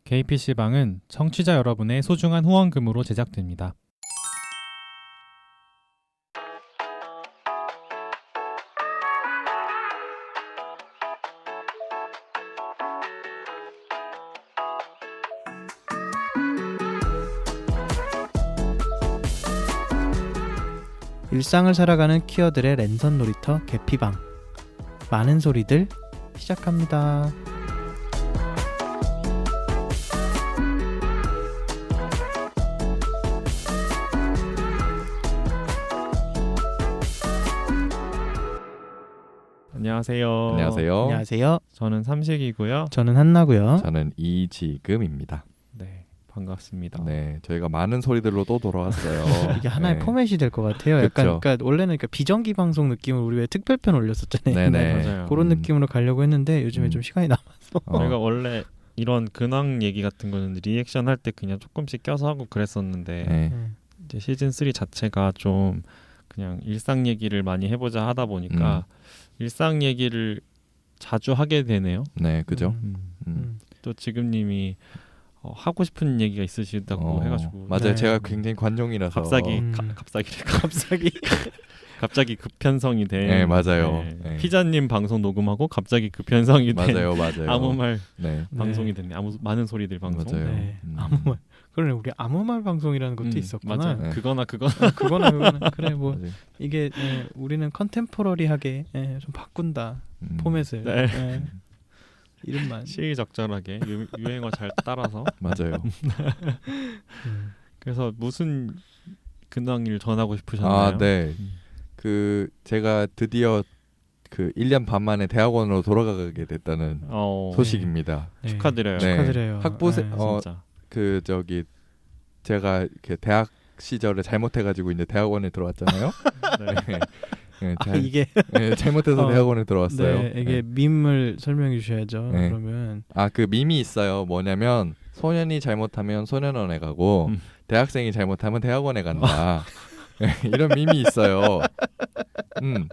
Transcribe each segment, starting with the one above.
KPC방은 청취자 여러분의 소중한 후원금으로 제작됩니다. 일상을 살아가는 퀴어들의 랜선 놀이터 개피방. 많은 소리들 시작합니다. 안녕하세요. 안녕하세요. 안녕하세요. 저는 삼식이고요. 저는 한나고요. 저는 이지금입니다. 네, 반갑습니다. 네, 저희가 많은 소리들로 또 돌아왔어요. 이게 하나의 네. 포맷이 될 것 같아요. 약간 그쵸. 그러니까 원래는 그러니까 비정기 방송 느낌으로 우리 왜 특별편 올렸었잖아요. 네네. 맞아요. 그런 느낌으로 가려고 했는데 요즘에 좀 시간이 남아서 저희가 원래 이런 근황 얘기 같은 거는 리액션 할 때 그냥 조금씩 껴서 하고 그랬었는데 네. 이제 시즌 3 자체가 좀 그냥 일상 얘기를 많이 해보자 하다 보니까 일상 얘기를 자주 하게 되네요. 네, 그죠. 또 지금님이 하고 싶은 얘기가 있으시다고 해가지고 맞아요. 네. 제가 굉장히 관종이라서 갑자기 갑자기 급편성이 된 네, 맞아요. 네. 피자님 방송 녹음하고 갑자기 급편성이 된 맞아요. 아무 말 네, 방송이 됐네. 많은 소리들 방송. 맞아요. 네. 아무 말. 그러네, 우리 아무 말 방송이라는 것도 있었구나. 맞아요. 네. 그거나 그거나 그래 뭐 맞아요. 이게 우리는 컨템포러리하게 좀 바꾼다 포맷을. 네. 이름만. 시의적절하게 유행어 잘 따라서. 맞아요. 그래서 무슨 근황을 전하고 싶으셨나요? 아, 네. 그 제가 드디어 그 1년 반 만에 대학원으로 돌아가게 됐다는 소식입니다. 네. 축하드려요. 네. 축하드려요. 학부생 진짜. 그 저기 제가 이렇게 대학 시절에 잘못해가지고 이제 대학원에 들어왔잖아요. 네. 네, 이게 잘못해서 대학원에 들어왔어요. 네, 이게 밈을 설명해 주셔야죠. 네. 그러면 그 밈이 있어요. 뭐냐면 소년이 잘못하면 소년원에 가고 대학생이 잘못하면 대학원에 간다. 네, 이런 밈이 있어요. 네.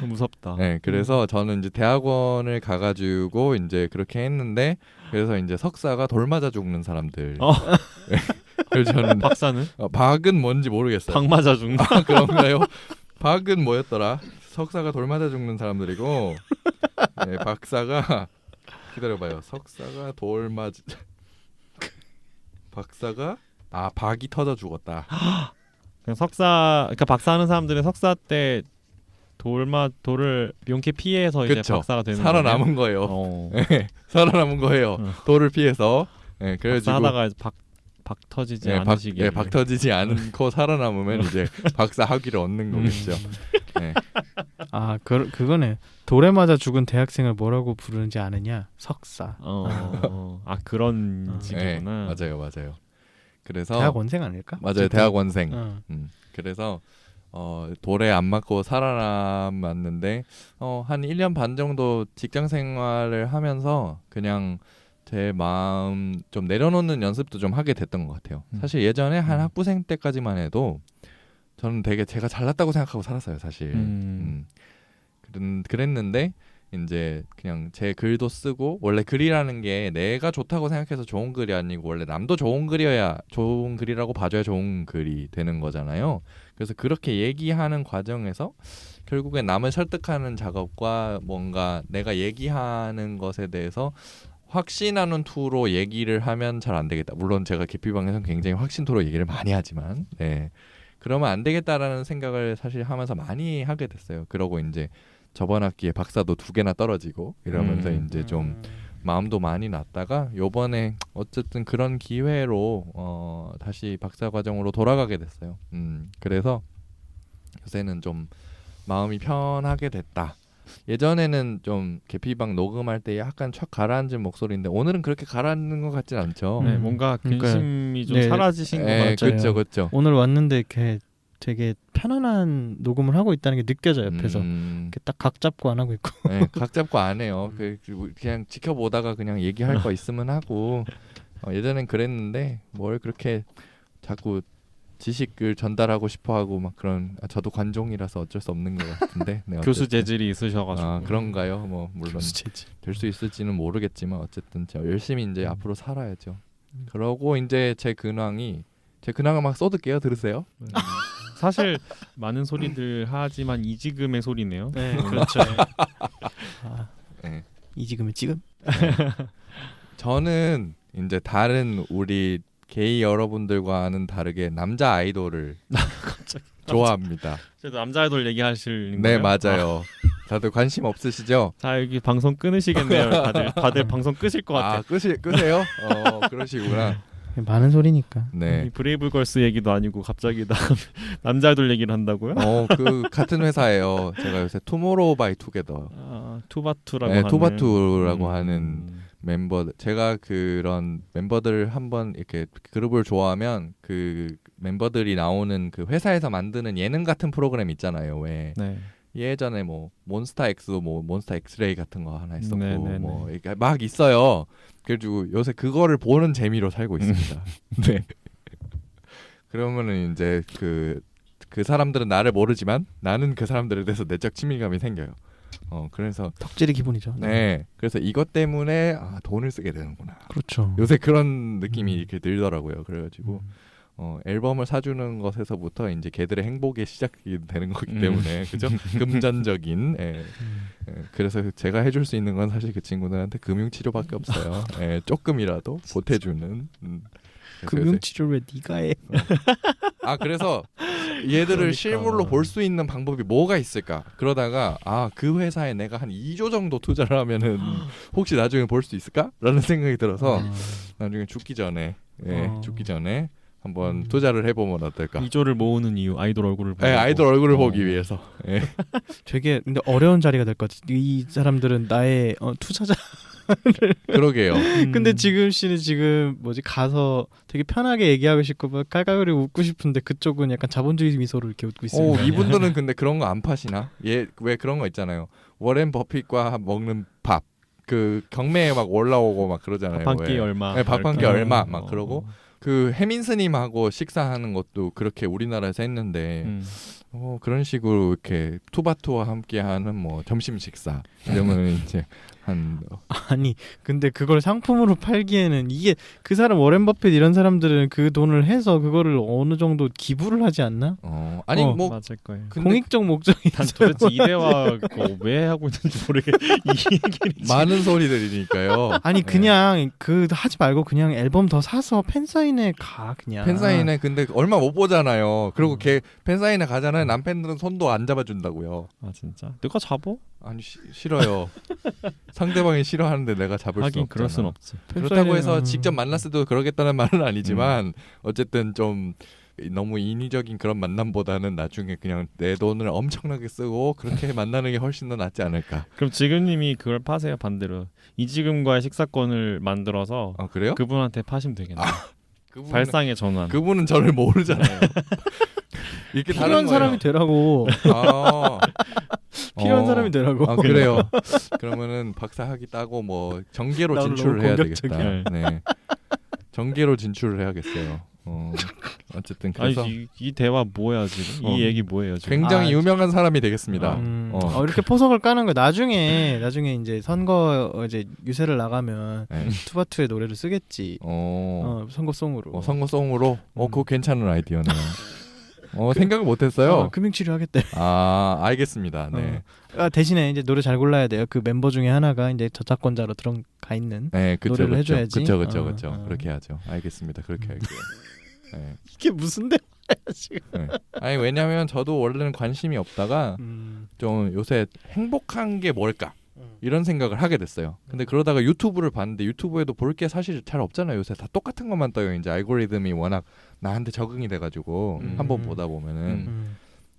무섭다. 네, 그래서 저는 이제 대학원을 가가지고 이제 그렇게 했는데 그래서 이제 석사가 돌 맞아 죽는 사람들. 네. 그래서 저는 박사는? 박은 뭔지 모르겠어요. 박 맞아 죽는. 그런가요? 박은 뭐였더라? 석사가 돌 맞아 죽는 사람들이고, 네, 박사가 기다려봐요. 석사가 돌 맞, 박사가 박이 터져 죽었다. 그냥 그러니까 박사하는 사람들은 석사 때 돌을 용케 피해서 이제 그쵸. 박사가 되는 살아남은 거예요. 네, 살아남은 거예요. 돌을 피해서. 네, 그래가지고 박사하다가 박 터지지 않으시길. 박 터지지 않고 살아남으면 이제 박사 학위를 얻는 거겠죠. 네. 그거네. 돌에 맞아 죽은 대학생을 뭐라고 부르는지 아느냐? 석사. 그런 식이구나. 네, 맞아요. 그래서 대학원생 아닐까? 맞아요, 대학원생. 그래서 돌에 안 맞고 살아남았는데 한 1년 반 정도 직장 생활을 하면서 그냥 제 마음 좀 내려놓는 연습도 좀 하게 됐던 것 같아요. 사실 예전에 한 학부생 때까지만 해도 저는 되게 제가 잘났다고 생각하고 살았어요, 사실. 그랬는데 이제 그냥 제 글도 쓰고, 원래 글이라는 게 내가 좋다고 생각해서 좋은 글이 아니고 원래 남도 좋은 글이어야 좋은 글이라고 봐줘야 좋은 글이 되는 거잖아요. 그래서 그렇게 얘기하는 과정에서 결국에 남을 설득하는 작업과 뭔가 내가 얘기하는 것에 대해서 확신하는 투로 얘기를 하면 잘 안 되겠다. 물론 제가 개피방에서는 굉장히 확신투로 얘기를 많이 하지만, 네, 그러면 안 되겠다라는 생각을 사실 하면서 많이 하게 됐어요. 그러고 이제 저번 학기에 박사도 2개나 떨어지고 이러면서 이제 좀 마음도 많이 났다가 요번에 어쨌든 그런 기회로 다시 박사 과정으로 돌아가게 됐어요. 그래서 요새는 좀 마음이 편하게 됐다. 예전에는 좀 개피방 녹음할 때 약간 촥 가라앉은 목소리인데 오늘은 그렇게 가라앉는 것 같진 않죠. 네, 뭔가 근심이 좀 네. 사라지신 것 같아요. 그렇죠. 오늘 왔는데 이렇게 되게 편안한 녹음을 하고 있다는 게 느껴져요. 옆에서 이렇게 딱 각 잡고 안 하고 있고. 네, 각 잡고 안 해요. 그냥 지켜보다가 그냥 얘기할 거 있으면 하고. 예전엔 그랬는데 뭘 그렇게 자꾸 지식을 전달하고 싶어하고 막 그런 저도 관종이라서 어쩔 수 없는 것 같은데 네, 교수 어쨌든. 재질이 있으셔가지고. 그런가요? 뭐 물론 교수 재질. 될 수 있을지는 모르겠지만 어쨌든 저 열심히 이제 앞으로 살아야죠. 음. 그러고 이제 제 근황을 막 쏟을게요. 들으세요. 사실 많은 소리들 하지만 이지금의 소리네요. 네, 그렇죠. 아, 네. 이지금의 지금? 저는 이제 다른 우리 게이 여러분들과는 다르게 남자 아이돌을 좋아합니다. 저도 남자 아이돌 얘기하실 네 거예요? 맞아요. 다들 관심 없으시죠? 자 여기 방송 끊으시겠네요. 다들 방송 끄실 것 같아요. 끄세요? 그러시구나. 많은 소리니까. 네. 이 브레이브걸스 얘기도 아니고 갑자기 남자 아이돌 얘기를 한다고요? 그 같은 회사예요. 제가 요새 투모로우 바이 투게더. 투바투라고 네, 하는. 투바투라고 하는 멤버들. 제가 그런 멤버들을 한번 이렇게 그룹을 좋아하면 그 멤버들이 나오는 그 회사에서 만드는 예능 같은 프로그램 있잖아요. 왜 네. 예전에 뭐 몬스타 X, 뭐 몬스타 엑스레이 같은 거 하나 있었고 네네네. 뭐 이렇게 막 있어요. 그래가지고 요새 그거를 보는 재미로 살고 있습니다. 네. 그러면은 이제 그 사람들은 나를 모르지만 나는 그 사람들에 대해서 내적 친밀감이 생겨요. 그래서 덕질의 기본이죠. 네. 그래서 이것 때문에 돈을 쓰게 되는구나. 그렇죠. 요새 그런 느낌이 이렇게 들더라고요. 그래가지고 앨범을 사주는 것에서부터 이제 걔들의 행복의 시작이 되는 거기 때문에 그죠? 금전적인. 그래서 제가 해줄 수 있는 건 사실 그 친구들한테 금융치료밖에 없어요. 조금이라도 보태주는. 금융치료를 왜 네가 해? 그래서 얘들을 그러니까. 실물로 볼 수 있는 방법이 뭐가 있을까? 그러다가 그 회사에 내가 한 2조 정도 투자를 하면은 혹시 나중에 볼 수 있을까? 라는 생각이 들어서 나중에 죽기 전에 한번 투자를 해보면 어떨까? 2조를 모으는 이유 아이돌 얼굴을 보고. 네, 아이돌 얼굴을 보기 위해서. 네. 되게 근데 어려운 자리가 될 것 같아. 이 사람들은 나의 투자자. 그러게요. 근데 지금 씨는 지금 가서 되게 편하게 얘기하고 싶고 막 깔깔거리고 웃고 싶은데 그쪽은 약간 자본주의 미소로 이렇게 웃고 있습니다. 이분들은 근데 그런 거 안 파시나? 왜 그런 거 있잖아요. 워렌 버핏과 먹는 밥. 그 경매에 막 올라오고 막 그러잖아요. 밥 한 끼 얼마. 네, 밥 한 끼 이렇게. 얼마 막 그러고 그 해민스님하고 식사하는 것도 그렇게 우리나라에서 했는데 그런 식으로 이렇게 투바투와 함께하는 뭐 점심 식사 이러면 이제 아니 근데 그걸 상품으로 팔기에는 이게 그 사람 워렌 버핏 이런 사람들은 그 돈을 해서 그거를 어느 정도 기부를 하지 않나? 아니 뭐 맞을 거예요. 공익적 목적이 난 도대체 이 대화 왜 하고 있는지 모르게 이 얘기를 많은 소리들이니까요. 아니 그냥 하지 말고 그냥 앨범 더 사서 팬사인회 가 그냥. 팬사인회 근데 얼마 못 보잖아요. 그리고 걔 팬사인회 가잖아요. 남팬들은 손도 안 잡아준다고요. 진짜? 내가 잡어? 아니 싫어요. 상대방이 싫어하는데 내가 잡을 수 없잖아. 그럴 순 없지. 그렇다고 해서 직접 만났을 때도 그러겠다는 말은 아니지만 어쨌든 좀 너무 인위적인 그런 만남보다는 나중에 그냥 내 돈을 엄청나게 쓰고 그렇게 만나는 게 훨씬 더 낫지 않을까. 그럼 지금님이 그걸 파세요. 반대로 이지금과의 식사권을 만들어서 그래요? 그분한테 파시면 되겠네요. 그분은, 발상의 전환. 그분은 저를 모르잖아요. 이렇게 필요한 사람이 되라고. 필요한 사람이 되라고. 그래요. 그러면은 박사학위 따고 뭐 정계로 진출을 해야 되겠다. 네. 정계로 진출을 해야겠어요. 어쨌든 그래서 이 대화 뭐야 지금? 이 얘기 뭐예요 지금? 굉장히 유명한 사람이 되겠습니다. 이렇게 포석을 까는 거 나중에 이제 선거 이제 유세를 나가면 투바투의 노래를 쓰겠지. 선거송으로. 선거송으로. 그거 괜찮은 아이디어네요. 생각을 못했어요. 금융치료 하겠대. 알겠습니다. 네. 대신에 이제 노래 잘 골라야 돼요. 그 멤버 중에 하나가 이제 저작권자로 들어가 있는 노래를 해줘야지. 그렇죠. 그렇게 하죠. 알겠습니다. 그렇게 할게요. 네. 이게 무슨 대화야 지금? 네. 아니 왜냐하면 저도 원래는 관심이 없다가 좀 요새 행복한 게 뭘까 이런 생각을 하게 됐어요. 근데 그러다가 유튜브를 봤는데 유튜브에도 볼 게 사실 잘 없잖아요. 요새 다 똑같은 것만 떠요. 이제 알고리즘이 워낙 나한테 적응이 돼가지고 한번 보다 보면은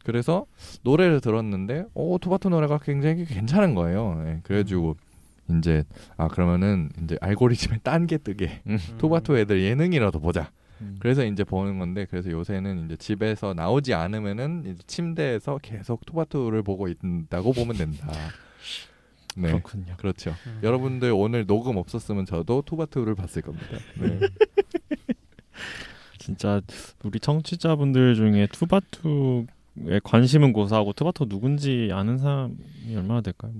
그래서 노래를 들었는데 투바투 노래가 굉장히 괜찮은 거예요. 네. 그래가지고 이제 그러면은 이제 알고리즘에 딴 게 뜨게 투바투 애들 예능이라도 보자. 그래서 이제 보는 건데 그래서 요새는 이제 집에서 나오지 않으면은 이제 침대에서 계속 투바투를 보고 있다고 보면 된다. 네, 그렇군요. 그렇죠. 여러분들 오늘 녹음 없었으면 저도 투바투를 봤을 겁니다. 네. 진짜 우리 청취자분들 중에 투바투에 관심은 고사하고 투바투 누군지 아는 사람이 얼마나 될까요?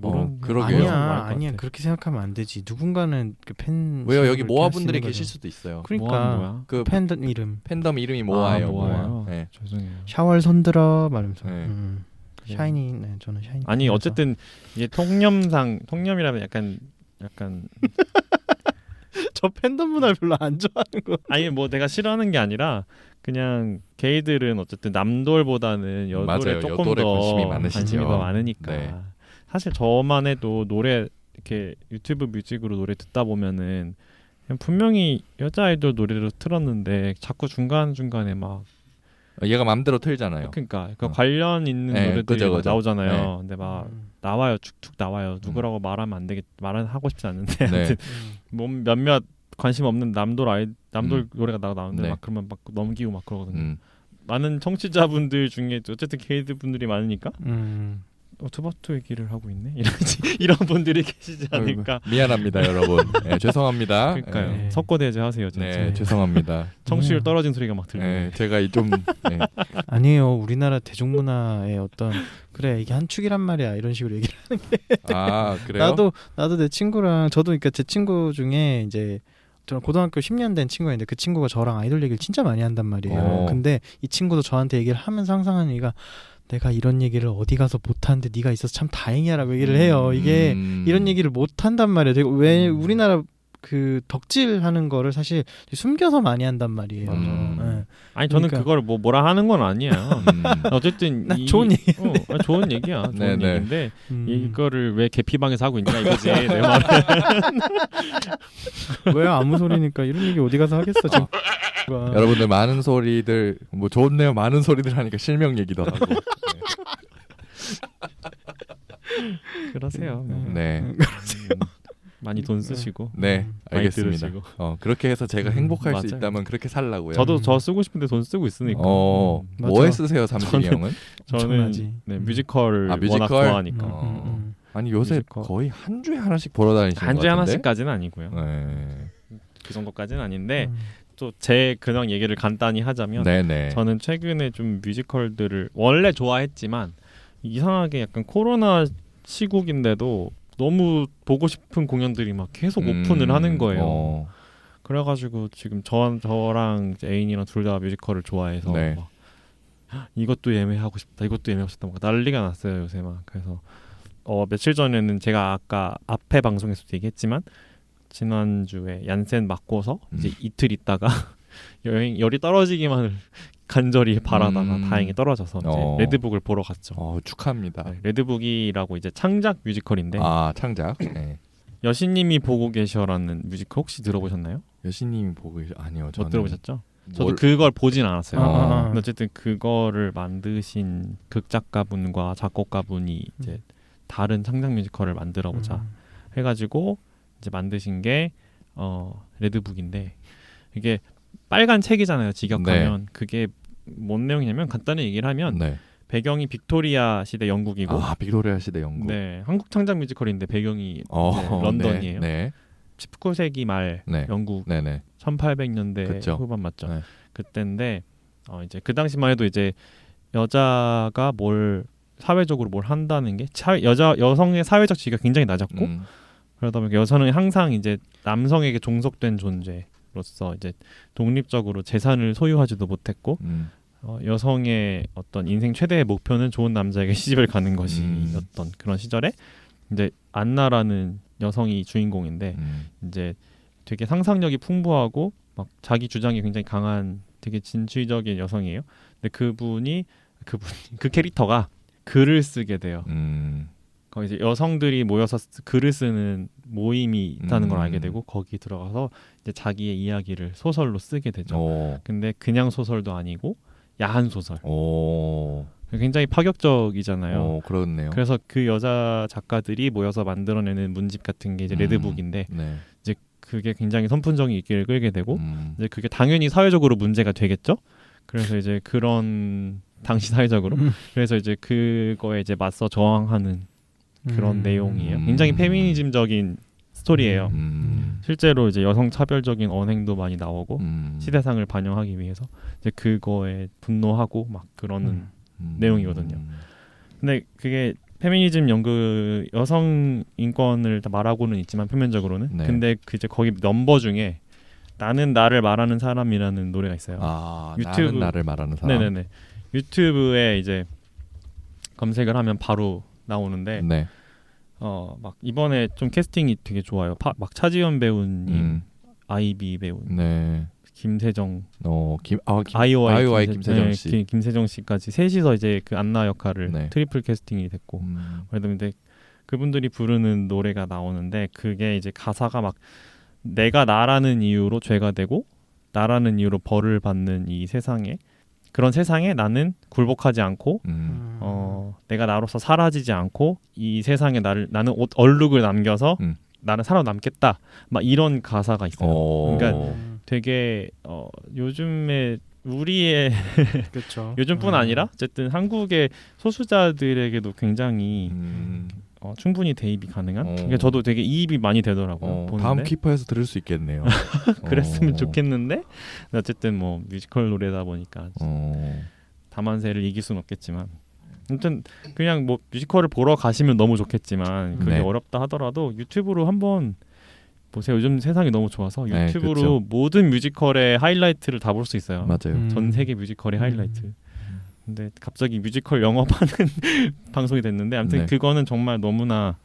그러게요. 아니야 그렇게 생각하면 안 되지. 누군가는 그 팬 왜요? 여기 모아분들이 계실 수도 있어요. 그러니까 뭐야? 그 팬덤 이름 팬덤 이름이 모아예요. 모아요. 네. 죄송해요. 샤워를 손들어 말하면서 네. 샤이니 네 저는 샤이니 아니 팬이라서. 어쨌든 이게 통념이라면 약간 저 팬덤 문화를 별로 안 좋아하는 거. 아니 뭐 내가 싫어하는 게 아니라 그냥 게이들은 어쨌든 남돌보다는 여돌에 맞아요. 조금 여돌에 더 관심이 많으시죠. 관심이 더 많으니까. 네. 사실 저만 해도 노래 이렇게 유튜브 뮤직으로 노래 듣다 보면은 그냥 분명히 여자 아이돌 노래를 틀었는데 자꾸 중간중간에 막 얘가 맘대로 틀잖아요. 그러니까 그 관련 있는 네, 노래들이 그죠, 막 그죠. 나오잖아요. 근데 막 나와요. 축축 나와요. 누구라고 음. 말하면 안 되겠 말은 하고 싶지 않는데 네. 아무튼 뭐 몇몇 관심 없는 남돌 노래가 나오는데 네. 막 그러면 막 넘기고 막 그러거든요. 음. 많은 청취자분들 중에 어쨌든 게이드 분들이 많으니까 투바투 얘기를 하고 있네 이런 분들이 계시지 않을까. 미안합니다, 여러분. 네, 죄송합니다. 그러니까요. 네. 석고대죄 하세요. 진짜. 네, 죄송합니다. 청취율 떨어진 소리가 막 들리네. 네, 제가 좀 네. 아니에요. 우리나라 대중문화의 어떤 그래 이게 한 축이란 말이야 이런 식으로 얘기를. 아 그래요? 나도 내 친구랑 저도 그러니까 제 친구 중에 이제 저는 고등학교 10년 된 친구인데 그 친구가 저랑 아이돌 얘기를 진짜 많이 한단 말이에요. 근데 이 친구도 저한테 얘기를 하면서 항상 하는 얘기가 내가 이런 얘기를 어디 가서 못하는데 네가 있어서 참 다행이야라고 얘기를 해요. 이게 이런 얘기를 못한단 말이에요. 되게 왜 우리나라 그 덕질하는 거를 사실 숨겨서 많이 한단 말이에요. 네. 아니 저는 그러니까. 그걸 뭐라 하는 건 아니에요. 어쨌든 좋은 얘기. 좋은 얘기야. 좋은 네네. 얘기인데 이거를 왜 개피방에서 하고 있냐 이거지. 내 말은. 왜 아무 소리니까 이런 얘기 어디 가서 하겠어 지금. 여러분들 많은 소리들 뭐 좋네요. 많은 소리들 하니까 실명 얘기더라고. 그러세요. 네. 많이 돈 쓰시고. 네, 많이 알겠습니다. 들으시고. 그렇게 해서 제가 행복할 수 맞아요. 있다면 그렇게 살라고요. 저도 저 쓰고 싶은데 돈 쓰고 있으니까. 뭐에 맞아. 쓰세요, 삼식이 형은? 저는 엄청나지. 뮤지컬을 뮤지컬? 워낙 좋아하니까. 아니 요새 뮤지컬. 거의 한 주에 하나씩 보러 다니시는 한 것 주에 같은데? 하나씩까지는 아니고요. 네. 그 정도까지는 아닌데 또 제 근황 얘기를 간단히 하자면 네네. 저는 최근에 좀 뮤지컬들을 원래 좋아했지만 이상하게 약간 코로나 시국인데도 너무 보고 싶은 공연들이 막 계속 오픈을 하는 거예요. 그래가지고 지금 저랑 이제 애인이랑 둘 다 뮤지컬을 좋아해서 네. 막 이것도 예매하고 싶다, 이것도 예매하고 싶다, 막 난리가 났어요 요새 막. 그래서 며칠 전에는 제가 아까 앞에 방송에서도 얘기했지만 지난주에 얀센 맞고서 이제 이틀 있다가 열이 떨어지기만을 간절히 바라다가 다행히 떨어져서 이제 레드북을 보러 갔죠. 축하합니다. 네, 레드북이라고 이제 창작 뮤지컬인데 창작. 네. 여신님이 보고 계셔라는 뮤지컬 혹시 들어보셨나요? 여신님이 보고 아니요. 못 들어보셨죠? 저도 그걸 보진 않았어요. 근데 어쨌든 그거를 만드신 극작가분과 작곡가분이 이제 다른 창작 뮤지컬을 만들어보자 해가지고 이제 만드신 게 레드북인데 이게 빨간 책이잖아요. 직역하면. 그게 뭔 내용이냐면 간단히 얘기를 하면 배경이 빅토리아 시대 영국이고 빅토리아 시대 영국. 네, 한국 창작 뮤지컬인데 배경이 런던이에요. 19세기 말 영국 1800년대 그쵸. 후반 맞죠. 그때인데 이제 그 당시만 해도 이제 여자가 사회적으로 뭘 한다는 게 여성의 사회적 지위가 굉장히 낮았고 그러다 보니까 여성은 항상 이제 남성에게 종속된 존재로서 이제 독립적으로 재산을 소유하지도 못했고 여성의 어떤 인생 최대의 목표는 좋은 남자에게 시집을 가는 것이었던 그런 시절에 이제 안나라는 여성이 주인공인데 이제 되게 상상력이 풍부하고 막 자기 주장이 굉장히 강한 되게 진취적인 여성이에요. 근데 그분이 그 캐릭터가 글을 쓰게 돼요. 거기 이제 여성들이 모여서 글을 쓰는 모임이 있다는 걸 알게 되고 거기 들어가서 이제 자기의 이야기를 소설로 쓰게 되죠. 근데 그냥 소설도 아니고 야한 소설. 굉장히 파격적이잖아요. 그렇네요. 그래서 그 여자 작가들이 모여서 만들어내는 문집 같은 게 이제 레드북인데 이제 그게 굉장히 선풍적인 인기를 끌게 되고 이제 그게 당연히 사회적으로 문제가 되겠죠. 그래서 이제 그런 당시 사회적으로 그래서 이제 그거에 이제 맞서 저항하는 그런 내용이에요. 굉장히 페미니즘적인 스토리예요. 음. 실제로 이제 여성 차별적인 언행도 많이 나오고 음. 시대상을 반영하기 위해서 이제 그거에 분노하고 막 그러는 내용이거든요. 근데 그게 페미니즘 연구 여성 인권을 다 말하고는 있지만 표면적으로는 네. 근데 그 이제 거기 넘버 중에 나는 나를 말하는 사람이라는 노래가 있어요. 아, 유튜브- 나는 나를 말하는 사람. 네네네. 유튜브에 이제 검색을 하면 바로 나오는데 네. 막 이번에 좀 캐스팅이 되게 좋아요. 막 차지연 배우님, 아이비 배우, 네. 김세정, 아이오아이 김세정 씨. 김세정 씨까지 셋이서 이제 그 안나 역할을 네. 트리플 캐스팅이 됐고 그런데 그분들이 부르는 노래가 나오는데 그게 이제 가사가 막 내가 나라는 이유로 죄가 되고 나라는 이유로 벌을 받는 이 세상에 그런 세상에 나는 굴복하지 않고 내가 나로서 사라지지 않고 이 세상에 나는 얼룩을 남겨서 나는 살아남겠다 막 이런 가사가 있어요. 그러니까 되게 요즘에 우리의 그렇죠. 요즘뿐 아니라 어쨌든 한국의 소수자들에게도 굉장히 충분히 대입이 가능한. 그러니까 저도 되게 이입이 많이 되더라고요. 보는데. 다음 키퍼에서 들을 수 있겠네요. 그랬으면 좋겠는데 어쨌든 뭐 뮤지컬 노래다 보니까 다만세를 이길 수는 없겠지만 아무튼 그냥 뭐 뮤지컬을 보러 가시면 너무 좋겠지만 그게 네. 어렵다 하더라도 유튜브로 한번 보세요. 요즘 세상이 너무 좋아서 네, 유튜브로 그렇죠. 모든 뮤지컬의 하이라이트를 다 볼 수 있어요. 맞아요. 전 세계 뮤지컬의 하이라이트. 근데 갑자기 뮤지컬 영업하는 방송이 됐는데 아무튼 네. 그거는 정말 너무나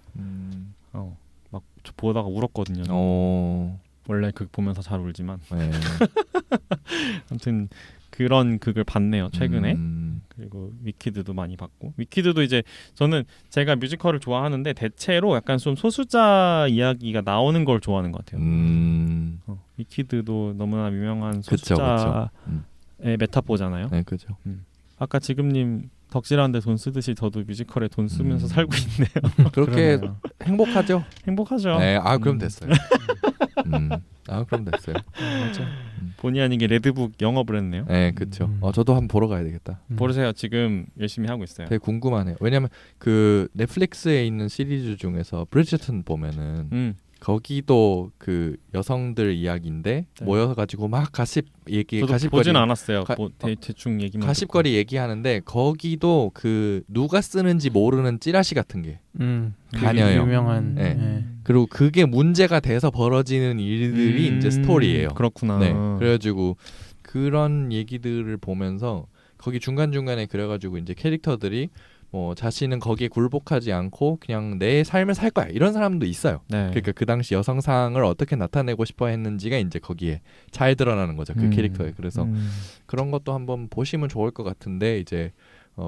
막 보다가 울었거든요. 원래 극 보면서 잘 울지만 네. 아무튼 그런 극을 봤네요 최근에. 그리고 위키드도 많이 봤고 위키드도 이제 저는 제가 뮤지컬을 좋아하는데 대체로 약간 좀 소수자 이야기가 나오는 걸 좋아하는 것 같아요. 위키드도 너무나 유명한 소수자의 메타포잖아요. 네, 그죠. 아까 지금님 덕질하는데 돈 쓰듯이 저도 뮤지컬에 돈 쓰면서 살고 있네요. 그렇게 그러네요. 행복하죠. 행복하죠. 네, 그럼 됐어요. 그럼 됐어요. 맞아. 본의 아니게 레드북 영업을 했네요. 네, 그렇죠. 저도 한번 보러 가야 되겠다. 보세요. 지금 열심히 하고 있어요. 되게 궁금하네요. 왜냐면 그 넷플릭스에 있는 시리즈 중에서 브리지턴 보면은 거기도 그 여성들 이야기인데 네. 모여가지고 막 가십 얘기, 저도 가십거리 보진 않았어요. 가- 대충 얘기만 가십거리 얘기하는데 거기도 그 누가 쓰는지 모르는 찌라시 같은 게 다녀요. 유명한. 네. 네. 그리고 그게 문제가 돼서 벌어지는 일들이 이제 스토리예요. 그렇구나. 네. 그래가지고 그런 얘기들을 보면서 거기 중간중간에 그래가지고 이제 캐릭터들이 뭐 자신은 거기에 굴복하지 않고 그냥 내 삶을 살 거야 이런 사람도 있어요. 네. 그러니까 그 당시 여성상을 어떻게 나타내고 싶어 했는지가 이제 거기에 잘 드러나는 거죠. 그 캐릭터에. 그래서 그런 것도 한번 보시면 좋을 것 같은데 이제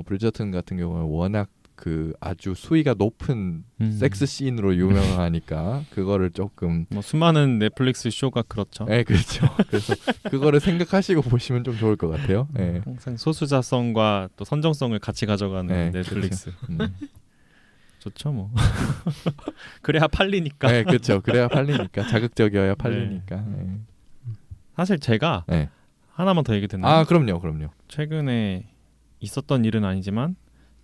브리저튼 같은 경우는 워낙 그 아주 수위가 높은 섹스 씬으로 유명하니까 그거를 조금 뭐 수많은 넷플릭스 쇼가 그렇죠. 네, 그렇죠. 그래서 그거를 생각하시고 보시면 좀 좋을 것 같아요. 네. 항상 소수자성과 또 선정성을 같이 가져가는 네, 넷플릭스. 그렇죠. 좋죠 뭐. 그래야 팔리니까. 네, 그렇죠. 그래야 팔리니까 자극적이어야 팔리니까. 네. 사실 제가 네. 하나만 더 얘기 됐나요? 그럼요. 최근에 있었던 일은 아니지만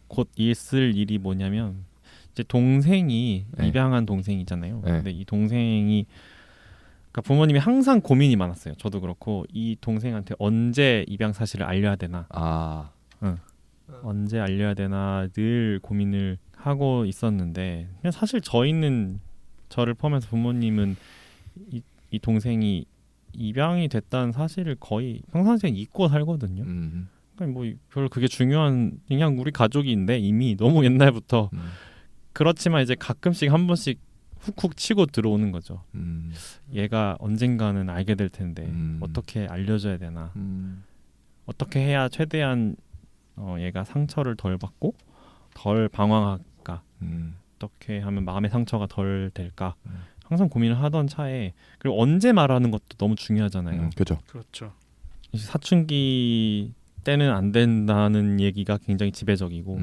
곧 있을 일이 뭐냐면 이제 동생이 네. 입양한 동생이잖아요. 네. 근데 이 동생이 그러니까 부모님이 항상 고민이 많았어요. 저도 그렇고 이 동생한테 언제 입양 사실을 알려야 되나, 언제 알려야 되나 늘 고민을 하고 있었는데 그냥 사실 저를 포함해서 부모님은 이 동생이 입양이 됐다는 사실을 거의 평상시에 잊고 살거든요. 그러니까 뭐 별로 그게 중요한 그냥 우리 가족인데 이미 너무 옛날부터 그렇지만 이제 가끔씩 한 번씩 훅훅 치고 들어오는 거죠. 얘가 언젠가는 알게 될 텐데 어떻게 알려줘야 되나, 어떻게 해야 최대한 얘가 상처를 덜 받고 덜 방황할까, 어떻게 하면 마음의 상처가 덜 될까 항상 고민을 하던 차에 그리고 언제 말하는 것도 너무 중요하잖아요. 그죠. 그렇죠. 사춘기 때는 안 된다는 얘기가 굉장히 지배적이고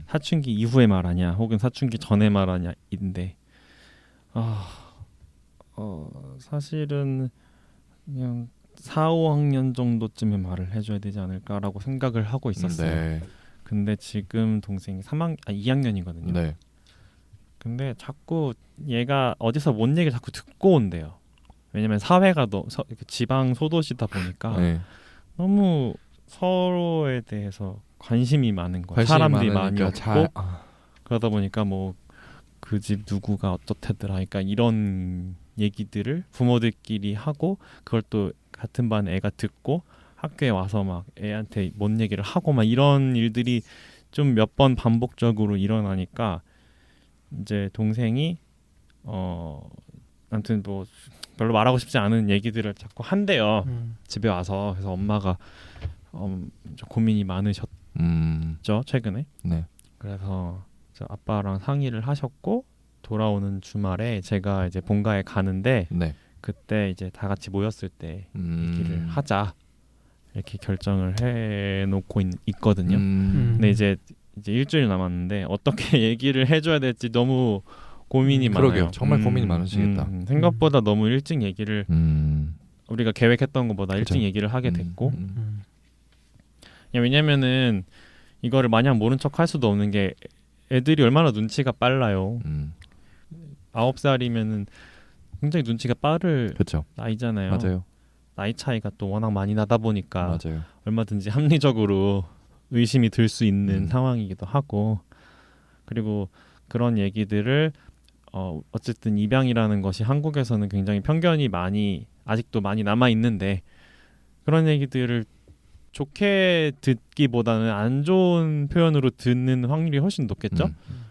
사춘기 이후에 말하냐 혹은 사춘기 전에 말하냐인데 사실은 그냥 4, 5학년 정도쯤에 말을 해줘야 되지 않을까라고 생각을 하고 있었어요. 네. 근데 지금 동생이 2학년이거든요. 네. 근데 자꾸 얘가 어디서 뭔 얘기를 자꾸 듣고 온대요. 왜냐면 사회가 지방 소도시다 보니까 네. 너무 서로에 대해서 관심이 많은 거야. 관심이 사람들이 많이 많으니까 없고 그러다 보니까 뭐 그 집 누구가 어떻대더라. 그러니까 이런 얘기들을 부모들끼리 하고 그걸 또 같은 반 애가 듣고 학교에 와서 막 애한테 뭔 얘기를 하고 막 이런 일들이 좀 몇 번 반복적으로 일어나니까 이제 동생이 아무튼 뭐 별로 말하고 싶지 않은 얘기들을 자꾸 한대요. 집에 와서. 그래서 엄마가 좀 고민이 많으셨죠 최근에. 네. 그래서 아빠랑 상의를 하셨고 돌아오는 주말에 제가 이제 본가에 가는데 네. 그때 이제 다 같이 모였을 때 얘기를 하자 이렇게 결정을 해놓고 있거든요. 근데 이제 일주일 남았는데 어떻게 얘기를 해줘야 될지 너무 고민이 많아요. 그러게요. 정말 고민이 많으시겠다. 생각보다 너무 일찍 얘기를 우리가 계획했던 것보다 그쵸. 일찍 얘기를 하게 됐고 왜냐면은 이거를 마냥 모른 척 할 수도 없는 게 애들이 얼마나 눈치가 빨라요. 9살이면은 굉장히 눈치가 빠를 그렇죠. 나이잖아요. 맞아요. 나이 차이가 또 워낙 많이 나다 보니까 맞아요. 얼마든지 합리적으로 의심이 들 수 있는 상황이기도 하고 그리고 그런 얘기들을 어쨌든 입양이라는 것이 한국에서는 굉장히 편견이 아직도 많이 남아 있는데 그런 얘기들을 좋게 듣기보다는 안 좋은 표현으로 듣는 확률이 훨씬 높겠죠.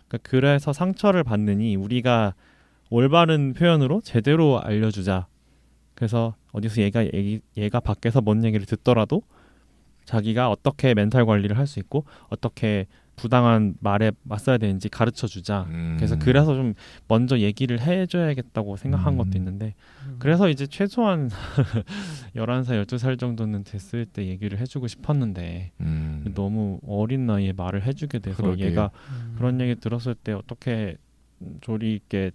그러니까 그래서 상처를 받느니 우리가 올바른 표현으로 제대로 알려주자. 그래서 어디서 얘가 밖에서 뭔 얘기를 듣더라도 자기가 어떻게 멘탈 관리를 할 수 있고 어떻게 부당한 말에 맞서야 되는지 가르쳐주자. 그래서 좀 먼저 얘기를 해줘야겠다고 생각한 것도 있는데 그래서 이제 최소한 11살, 12살 정도는 됐을 때 얘기를 해주고 싶었는데 너무 어린 나이에 말을 해주게 돼서 그러게요. 얘가 그런 얘기 들었을 때 어떻게 조리 있게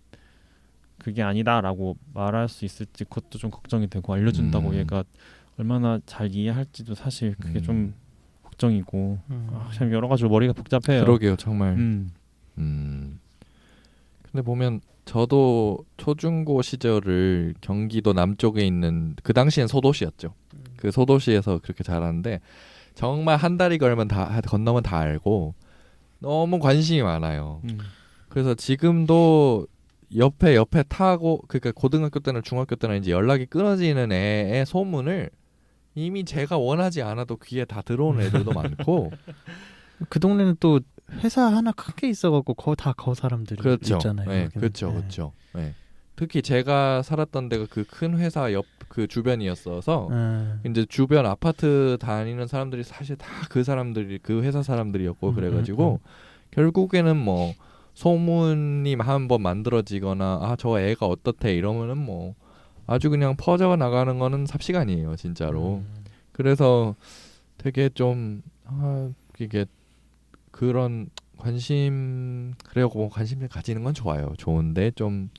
그게 아니다라고 말할 수 있을지 그것도 좀 걱정이 되고 알려준다고 얘가 얼마나 잘 이해할지도 사실 그게 좀 걱정이고 참 여러 가지로 머리가 복잡해요. 그러게요, 정말. 근데 보면 저도 초중고 시절을 경기도 남쪽에 있는 그 당시엔 소도시였죠. 그 소도시에서 그렇게 자랐는데 정말 한 달이 건너면 다 알고 너무 관심이 많아요. 그래서 지금도 옆에 타고 그러니까 고등학교 때나 중학교 때나 이제 연락이 끊어지는 애의 소문을 이미 제가 원하지 않아도 귀에 다 들어오는 애들도 많고 그 동네는 또 회사 하나 크게 있어갖고 거 사람들이 그렇죠. 있잖아요. 네, 그렇죠. 네. 특히 제가 살았던 데가 그 큰 회사 옆 그 주변이었어서 이제 주변 아파트 다니는 사람들이 사실 다 그 사람들이 그 회사 사람들이었고 그래가지고 결국에는 뭐 소문이 한번 만들어지거나 저 애가 어떻대 이러면은 뭐 아주 그냥 퍼져 나가는 거는 삽시간이에요 진짜로. 그래서 되게 좀 이게 그런 관심을 가지는 건 좋은데 좀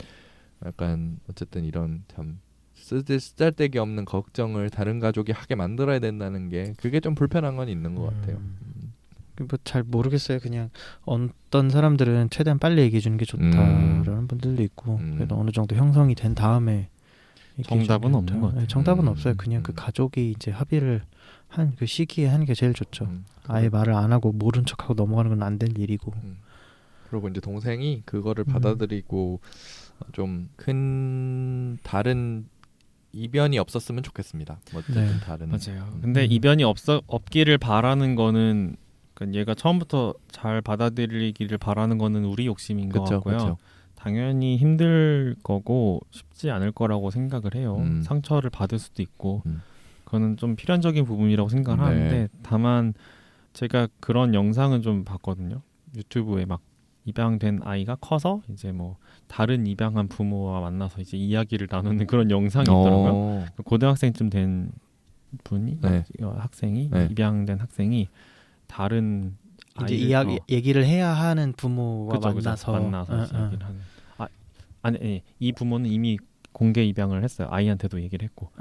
약간 어쨌든 이런 참 쓰잘데기 없는 걱정을 다른 가족이 하게 만들어야 된다는 게 그게 좀 불편한 건 있는 것 같아요. 뭐 잘 모르겠어요. 그냥 어떤 사람들은 최대한 빨리 얘기해 주는 게 좋다라는 분들도 있고 그래도 어느 정도 형성이 된 다음에 정답은 없는 것 같아요. 정답은 없어요. 그냥 그 가족이 이제 합의를 한 그 시기에 하는 게 제일 좋죠. 아예 말을 안 하고 모른 척하고 넘어가는 건 안 될 일이고. 그리고 이제 동생이 그거를 받아들이고 좀 큰 다른 이변이 없었으면 좋겠습니다. 어쨌든 다른 맞아요. 근데 이변이 없기를 바라는 거는 그러니까 얘가 처음부터 잘 받아들이기를 바라는 거는 우리 욕심인 것 같고요. 그쵸. 당연히 힘들 거고 쉽지 않을 거라고 생각을 해요. 상처를 받을 수도 있고 그거는 좀 필연적인 부분이라고 생각을 하는데 다만 제가 그런 영상은 좀 봤거든요. 유튜브에 막 입양된 아이가 커서 이제 뭐 다른 입양한 부모와 만나서 이제 이야기를 나누는 그런 영상이 있더라고요. 고등학생쯤 된 분이 학생이 입양된 학생이 다른 이제 얘기를 해야 하는 부모와 만나서 얘기를 하는. 이 부모는 이미 공개 입양을 했어요. 아이한테도 얘기를 했고.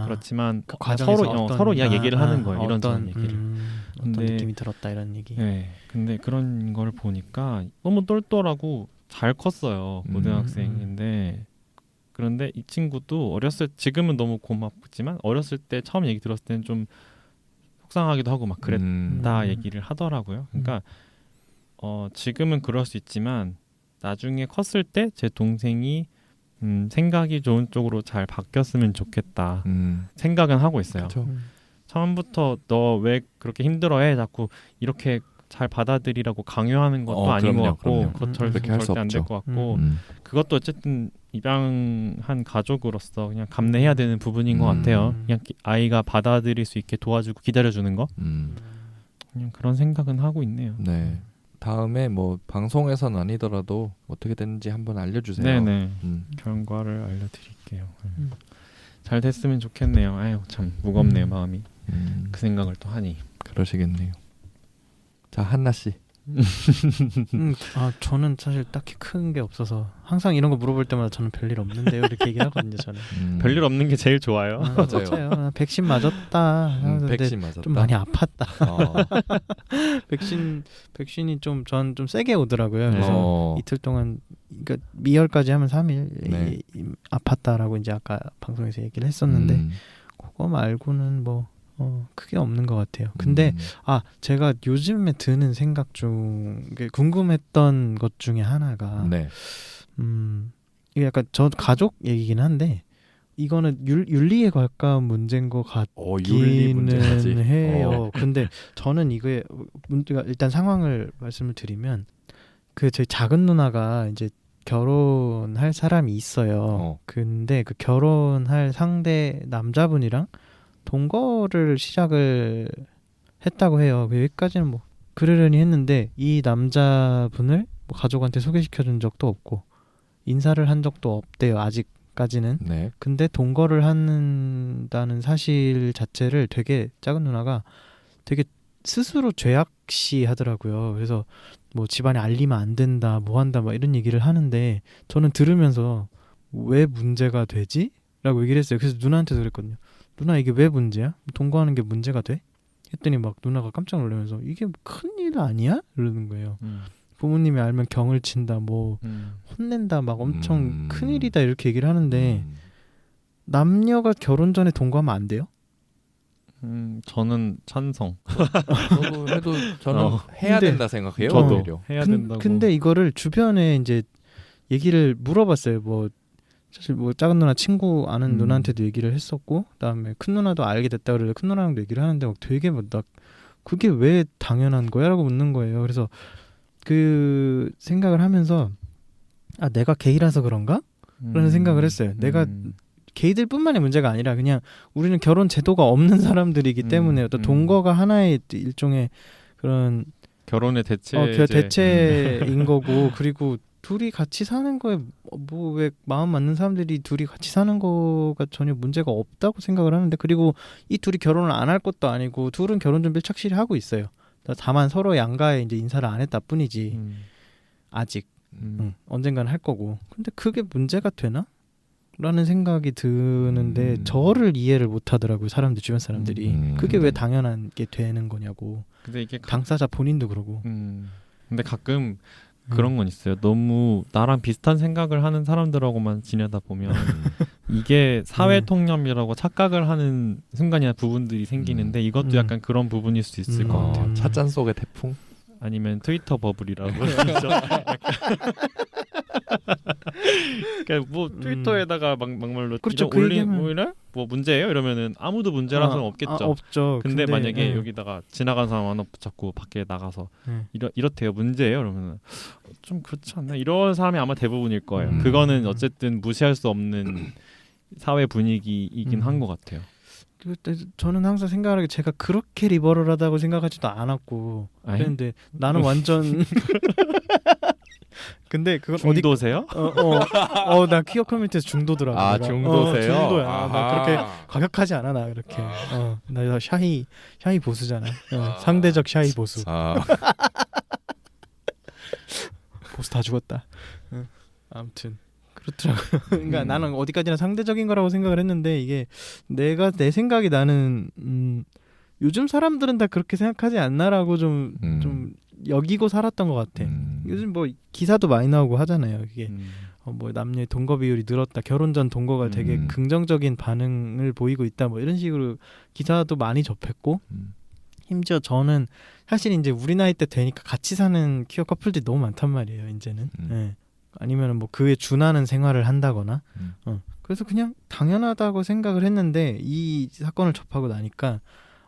그렇지만 그 서로 얘기를 하는 거예요. 이런저런 얘기를. 어떤 느낌이 들었다 이런 얘기. 네. 근데 그런 걸 보니까 너무 똘똘하고 잘 컸어요. 고등학생인데 그런데 이 친구도 지금은 너무 고맙지만 어렸을 때 처음 얘기 들었을 때는 좀 속상하기도 하고 막 그랬다 얘기를 하더라고요. 그러니까 지금은 그럴 수 있지만 나중에 컸을 때 제 동생이 생각이 좋은 쪽으로 잘 바뀌었으면 좋겠다 생각은 하고 있어요. 그쵸. 처음부터 너 왜 그렇게 힘들어해? 자꾸 이렇게 잘 받아들이라고 강요하는 것도 아닌 그럼요, 것 같고 그럼요. 그것 그렇게 할 수 절대 안 될 없죠. 것 같고 그것도 어쨌든 입양한 가족으로서 그냥 감내해야 되는 부분인 것 같아요. 그냥 아이가 받아들일 수 있게 도와주고 기다려주는 거 그냥 그런 생각은 하고 있네요. 네. 다음에 뭐 방송에서는 아니더라도 어떻게 됐는지 한번 알려주세요. 네네. 결과를 알려드릴게요. 잘 됐으면 좋겠네요. 아유 참 무겁네요 마음이. 그 생각을 또 하니. 그러시겠네요. 자 한나 씨. 저는 사실 딱히 큰 게 없어서 항상 이런 거 물어볼 때마다 저는 별일 없는데요 이렇게 얘기를 하거든요. 저는 별일 없는 게 제일 좋아요. 맞아요. 백신 맞았다. 백신 맞았다. 좀 많이 아팠다. 백신이 전 좀 세게 오더라고요. 그래서 이틀 동안 그러니까 미열까지 하면 3일 네. 아팠다라고 이제 아까 방송에서 얘기를 했었는데 그거 말고는 뭐 크게 없는 것 같아요. 근데 제가 요즘에 드는 생각 중 궁금했던 것 중에 하나가 네. 이게 약간 저 가족 얘기긴 한데 이거는 윤리에 가까운 문제인 것 윤리 문제까지. 같기는 해요. 근데 저는 이거에 문제가 일단 상황을 말씀을 드리면 저희 작은 누나가 이제 결혼할 사람이 있어요. 근데 그 결혼할 상대 남자분이랑 동거를 시작을 했다고 해요. 여기까지는 뭐 그러려니 했는데 이 남자분을 뭐 가족한테 소개시켜준 적도 없고 인사를 한 적도 없대요. 아직까지는. 네. 근데 동거를 한다는 사실 자체를 되게 작은 누나가 되게 스스로 죄악시 하더라고요. 그래서 뭐 집안에 알리면 안 된다, 뭐 한다, 막 이런 얘기를 하는데 저는 들으면서 왜 문제가 되지? 라고 얘기를 했어요. 그래서 누나한테도 그랬거든요. 누나 이게 왜 문제야? 동거하는 게 문제가 돼? 했더니 막 누나가 깜짝 놀라면서 이게 큰일 아니야? 이러는 거예요. 부모님이 알면 경을 친다, 뭐 혼낸다, 막 엄청 큰일이다 이렇게 얘기를 하는데 남녀가 결혼 전에 동거하면 안 돼요? 저는 찬성. 저도 해도 저는 해야 된다 생각해요. 저도 오히려. 해야 된다고. 근데 이거를 주변에 이제 얘기를 물어봤어요. 뭐 사실 뭐 작은 누나 친구 아는 누나한테도 얘기를 했었고 그다음에 큰 누나도 알게 됐다 그래서 큰 누나랑도 얘기를 하는데 막 되게 막 그게 왜 당연한 거야? 라고 묻는 거예요. 그래서 그 생각을 하면서 내가 게이라서 그런가? 라는 생각을 했어요. 내가 게이들뿐만의 문제가 아니라 그냥 우리는 결혼 제도가 없는 사람들이기 때문에 어떤 동거가 하나의 일종의 그런 결혼의 대체 대체인 거고 그리고 둘이 같이 사는 거에 뭐 왜 마음 맞는 사람들이 둘이 같이 사는 거가 전혀 문제가 없다고 생각을 하는데 그리고 이 둘이 결혼을 안 할 것도 아니고 둘은 결혼 준비를 착실히 하고 있어요. 다만 서로 양가에 이제 인사를 안 했다 뿐이지 아직 언젠가는 할 거고 근데 그게 문제가 되나? 라는 생각이 드는데 저를 이해를 못 하더라고요. 주변 사람들이 그게 왜 당연한 게 되는 거냐고. 근데 이게 당사자 본인도 그러고. 근데 가끔 그런 건 있어요. 너무 나랑 비슷한 생각을 하는 사람들하고만 지내다 보면 이게 사회 통념이라고 착각을 하는 순간이나 부분들이 생기는데 이것도 약간 그런 부분일 수 있을 것 같아요. 찻잔 속의 태풍? 아니면 트위터 버블이라고 그러죠. 그러니까 뭐 트위터에다가 막말로 그렇죠. 올리면 뭐 문제예요? 이러면은 아무도 문제라서는 없겠죠. 없죠. 근데 만약에 여기다가 지나간 사람 하나 붙잡고 밖에 나가서 이렇대요. 문제예요? 그러면 좀 그렇지 않나? 이런 사람이 아마 대부분일 거예요. 그거는 어쨌든 무시할 수 없는 사회 분위기이긴 한 것 같아요. 저는 항상 생각하기에 제가 그렇게 리버럴하다고 생각하지도 않았고 그랬는데 나는 완전 근데 그건 중도세요? 나 퀴어 커뮤니티에서 중도더라고. 중도세요? 중도야. 나 그렇게 과격하지 않아 나 그렇게. 나 샤이 보수잖아. 상대적 샤이 보수. 보수 다 죽었다. 아무튼 그렇더라고요. 그러니까 나는 어디까지나 상대적인 거라고 생각을 했는데 이게 내 생각이 나는 요즘 사람들은 다 그렇게 생각하지 않나라고 좀 여기고 살았던 것 같아. 요즘 뭐 기사도 많이 나오고 하잖아요. 이게 뭐 남녀의 동거 비율이 늘었다. 결혼 전 동거가 되게 긍정적인 반응을 보이고 있다. 뭐 이런 식으로 기사도 많이 접했고 심지어 저는 사실 이제 우리 나이 때 되니까 같이 사는 퀴어 커플들이 너무 많단 말이에요. 이제는 네. 아니면 뭐 그에 준하는 생활을 한다거나 그래서 그냥 당연하다고 생각을 했는데 이 사건을 접하고 나니까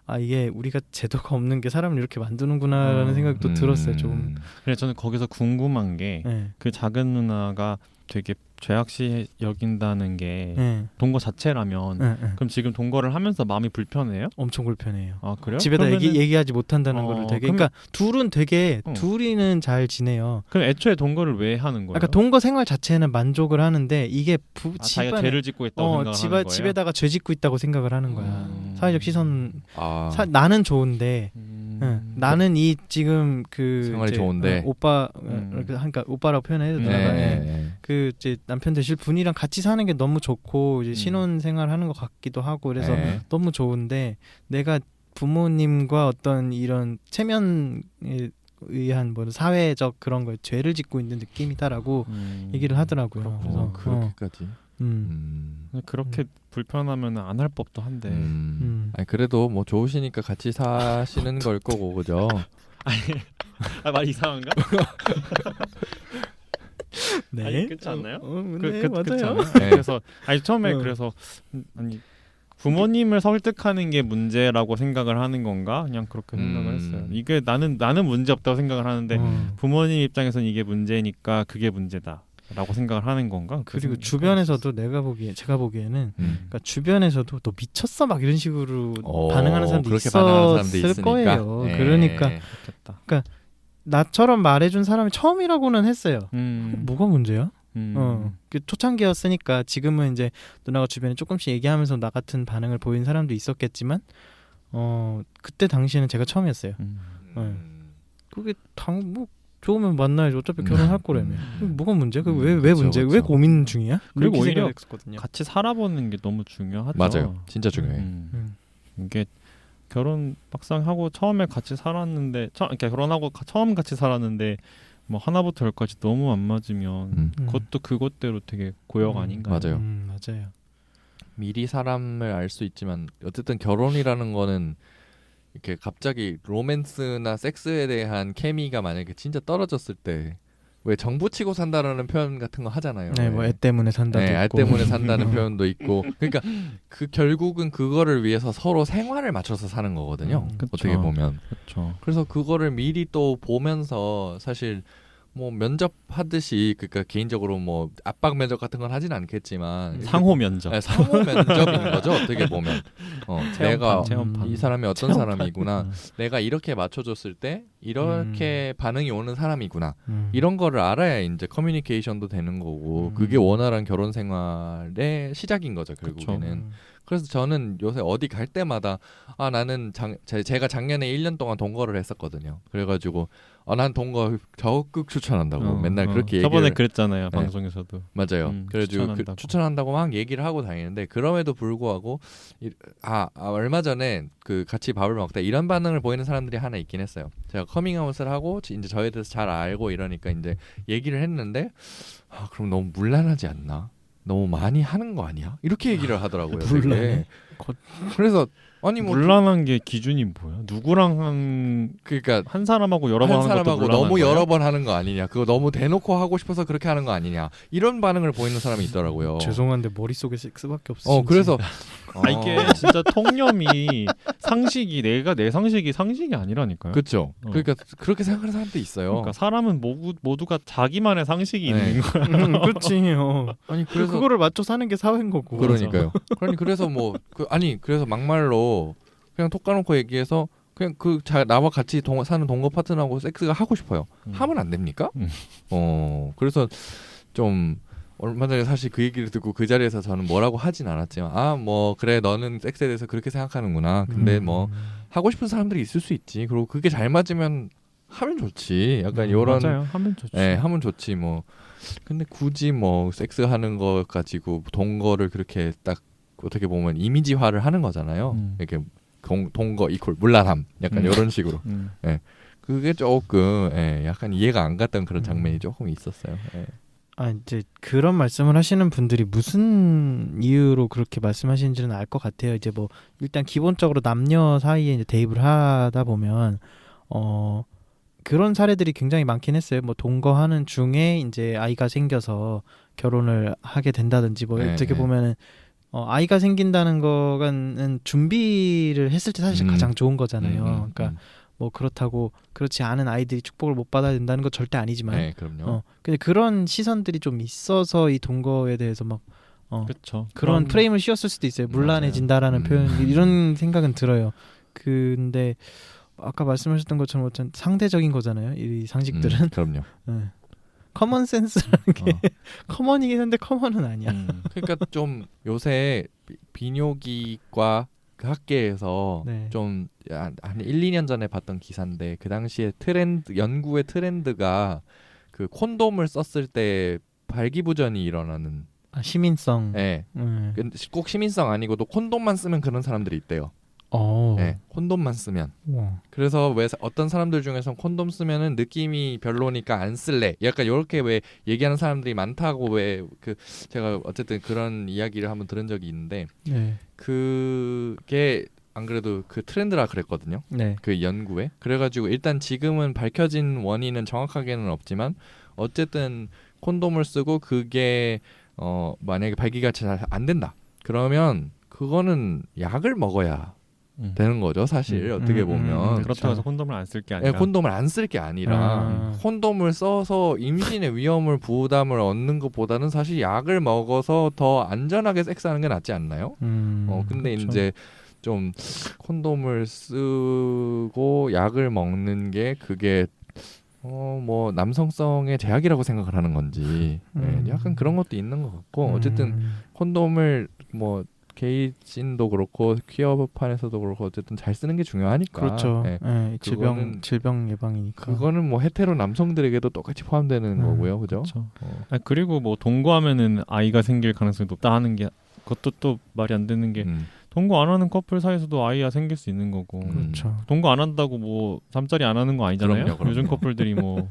아 이게 우리가 제도가 없는 게 사람을 이렇게 만드는구나라는 생각이 또 들었어요. 좀. 그래서 저는 거기서 궁금한 게 그 작은 누나가 되게 죄악시 여긴다는 게 동거 자체라면 그럼 지금 동거를 하면서 마음이 불편해요? 엄청 불편해요. 아 그래요? 집에다 그러면은... 얘기하지 못한다는 거를 되게 그러니까 둘은 되게 둘이는 잘 지내요. 그럼 애초에 동거를 왜 하는 거예요? 그러니까 동거 생활 자체는 만족을 하는데 이게 자기가 죄를 짓고 있다고 생각하는 거예요? 집에다가 죄 짓고 있다고 생각을 하는 거야. 사회적 시선 나는 좋은데 나는 이 지금 그 생활이 좋은데 오빠 그러니까 오빠라고 표현해도 되나? 그 이제 남편 되실 분이랑 같이 사는 게 너무 좋고 이제 신혼 생활하는 것 같기도 하고 그래서 너무 좋은데 내가 부모님과 어떤 이런 체면에 의한 뭐 사회적 그런 거 죄를 짓고 있는 느낌이다라고 얘기를 하더라고요. 그래서 그렇게까지. 그렇게 불편하면 안 할 법도 한데. 아니 그래도 뭐 좋으시니까 같이 사시는 걸 거고 그죠? 말 이상한가? 네. 아니, 그렇지 않나요? 네, 맞아요. 네. 그래서 아니 처음에 그래서 아니 부모님을 설득하는 게 문제라고 생각을 하는 건가? 그냥 그렇게 생각을 했어요. 이게 나는 문제 없다고 생각을 하는데 부모님 입장에서는 이게 문제니까 그게 문제다. 라고 생각을 하는 건가? 그리고 주변에서도 제가 보기에는 그러니까 주변에서도 너 미쳤어 막 이런 식으로 반응하는 사람도 있었을 거예요. 그러니까 나처럼 말해준 사람이 처음이라고는 했어요. 뭐가 문제야? 초창기였으니까 지금은 이제 누나가 주변에 조금씩 얘기하면서 나 같은 반응을 보인 사람도 있었겠지만 그때 당시에는 제가 처음이었어요. 그게 뭐 좋으면 만나야지 어차피 결혼할 거라며. 뭐가 문제야? 왜 문제? 왜 고민 중이야? 그리고 오히려 같이 살아보는 게 너무 중요하죠. 맞아요. 진짜 중요해. 이게 결혼 막상 하고 처음에 같이 살았는데 결혼하고 처음 같이 살았는데 뭐 하나부터 열까지 너무 안 맞으면 그것도 그것대로 되게 고역 아닌가요? 맞아요. 맞아요. 미리 사람을 알 수 있지만 어쨌든 결혼이라는 거는 이렇게 갑자기 로맨스나 섹스에 대한 케미가 만약에 진짜 떨어졌을 때 왜 정부 치고 산다라는 표현 같은 거 하잖아요. 네, 뭐 애 때문에 산다도 있고. 애 때문에 산다는 표현도 있고. 그러니까 그 결국은 그거를 위해서 서로 생활을 맞춰서 사는 거거든요. 어떻게 보면. 그쵸. 그래서 그거를 미리 또 보면서 사실 뭐 면접하듯이 그러니까 개인적으로 뭐 압박 면접 같은 건 하진 않겠지만 상호 면접. 네, 상호 면접인 거죠. 어떻게 보면 내가 이 사람이 어떤 사람이구나, 내가 이렇게 맞춰줬을 때 이렇게 반응이 오는 사람이구나, 이런 거를 알아야 이제 커뮤니케이션도 되는 거고 그게 원활한 결혼 생활의 시작인 거죠 결국에는. 그래서 저는 요새 어디 갈 때마다 나는 제가 작년에 1년 동안 동거를 했었거든요. 그래가지고 난 동거 적극 추천한다고 맨날 그렇게 얘기를. 저번에 그랬잖아요. 방송에서도. 맞아요. 그래가지고 추천한다고 막 얘기를 하고 다니는데 그럼에도 불구하고 얼마 전에 그 같이 밥을 먹다 이런 반응을 보이는 사람들이 하나 있긴 했어요. 제가 커밍아웃을 하고 이제 저에 대해서 잘 알고 이러니까 이제 얘기를 했는데 그럼 너무 문란하지 않나? 너무 많이 하는 거 아니야? 이렇게 얘기를 하더라고요. 되게. 그래서 아니 뭐 문란한 게 기준이 뭐야? 누구랑 그러니까 한 사람하고 여러 번 하는 것도 너무 거야? 여러 번 하는 거 아니냐? 그거 너무 대놓고 하고 싶어서 그렇게 하는 거 아니냐? 이런 반응을 보이는 사람이 있더라고요. 죄송한데 머릿속에 섹스밖에 없어. 그래서 이게 진짜 통념이 상식이 내 상식이 아니라니까요. 그렇죠. 그러니까 그렇게 생각하는 사람도 있어요. 그러니까 사람은 모두가 자기만의 상식이 있는 거야. 그렇지요. 아니 그래서 그거를 맞춰 사는 게 사회인 거고. 그러니까요. 그래서 그래서 막말로 그냥 톡 까놓고 얘기해서 그냥 나와 같이 사는 동거 파트너하고 섹스가 하고 싶어요. 하면 안 됩니까? 그래서 좀 얼마 전에 사실 그 얘기를 듣고 그 자리에서 저는 뭐라고 하진 않았지만 뭐 그래 너는 섹스에 대해서 그렇게 생각하는구나. 근데 뭐 하고 싶은 사람들이 있을 수 있지. 그리고 그게 잘 맞으면 하면 좋지. 약간 요런 맞아요. 하면 좋지. 네, 하면 좋지 뭐. 근데 굳이 뭐 섹스하는 거 가지고 동거를 그렇게 딱 어떻게 보면 이미지화를 하는 거잖아요. 이렇게 동거 이퀄 문란함 약간 이런 식으로. 네. 그게 조금 약간 이해가 안 갔던 그런 장면이 조금 있었어요. 예. 아 이제 그런 말씀을 하시는 분들이 무슨 이유로 그렇게 말씀하시는지는 알 것 같아요. 이제 뭐 일단 기본적으로 남녀 사이에 이제 대입을 하다 보면 그런 사례들이 굉장히 많긴 했어요. 뭐 동거하는 중에 이제 아이가 생겨서 결혼을 하게 된다든지 뭐 네, 어떻게 네. 보면은 아이가 생긴다는 거는 준비를 했을 때 사실 가장 좋은 거잖아요. 그러니까 뭐 그렇다고 그렇지 않은 아이들이 축복을 못 받아야 된다는 건 절대 아니지만 네, 그럼요. 근데 그런 시선들이 좀 있어서 이 동거에 대해서 막 그렇죠. 그런 프레임을 씌웠을 수도 있어요. 맞아요. 문란해진다라는 표현 이런 생각은 들어요. 근데 아까 말씀하셨던 것처럼 어떤 상대적인 거잖아요. 이 상식들은 그럼요. 커먼 센스라는 게 커먼이긴 한데 커먼은 아니야. 그러니까 좀 요새 비뇨기과 그 학계에서 네. 좀 한 1, 2년 전에 봤던 기사인데 그 당시에 연구의 트렌드가 그 콘돔을 썼을 때 발기부전이 일어나는 시민성. 꼭 시민성 아니고도 콘돔만 쓰면 그런 사람들이 있대요. 콘돔만 쓰면. 그래서 왜 어떤 사람들 중에서 콘돔 쓰면은 느낌이 별로니까 안 쓸래. 약간 이렇게 왜 얘기하는 사람들이 많다고 왜 그 제가 어쨌든 그런 이야기를 한번 들은 적이 있는데 그게 안 그래도 그 트렌드라 그랬거든요. 그 연구에. 그래가지고 일단 지금은 밝혀진 원인은 정확하게는 없지만 어쨌든 콘돔을 쓰고 그게 만약에 발기가 잘 안 된다. 그러면 그거는 약을 먹어야 되는 거죠, 사실. 어떻게 보면. 그렇다고 해서 콘돔을 안 쓸 게 아니라. 콘돔을 안 쓸 게 아니라 콘돔을 써서 임신의 위험을 부담을 얻는 것보다는 사실 약을 먹어서 더 안전하게 섹스하는 게 낫지 않나요? 근데 그렇죠. 이제 좀 콘돔을 쓰고 약을 먹는 게 그게 뭐 남성성의 제약이라고 생각을 하는 건지 약간 그런 것도 있는 것 같고 어쨌든 콘돔을 뭐 게이씬도 그렇고 퀴어판에서도 그렇고 어쨌든 잘 쓰는 게 중요하니까. 그렇죠. 질병 예방이니까. 그거는 뭐 헤테로 남성들에게도 똑같이 포함되는 거고요, 그죠? 그리고 뭐 동거하면은 아이가 생길 가능성이 높다 하는 게 그것도 또 말이 안 되는 게 동거 안 하는 커플 사이에서도 아이가 생길 수 있는 거고. 그렇죠. 동거 안 한다고 뭐 잠자리 안 하는 거 아니잖아요. 그럼요. 요즘 커플들이 뭐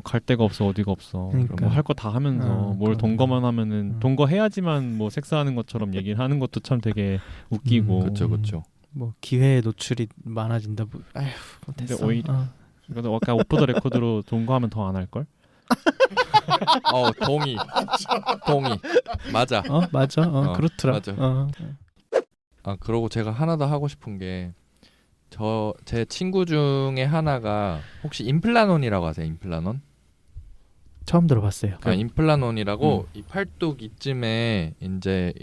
갈 데가 없어 어디가 없어 그러니까. 뭐 할 거 다 하면서 뭘 동거만 하면은 동거해야지만 뭐 섹스하는 것처럼 얘기를 하는 것도 참 되게 웃기고. 그렇죠. 뭐 기회에 노출이 많아진다. 아휴, 근데 됐어. 오히려 그래도 아까 오프 더 레코드로 동거하면 더 안 할 걸? 동의. 맞아. 맞아. 그렇더라. 맞아. 그러고 제가 하나 더 하고 싶은 게 제 친구 중에 하나가 혹시 임플라논이라고 아세요? 임플라논? 처음 들어봤어요. 임플라논이라고 이 팔뚝 이쯤에 이제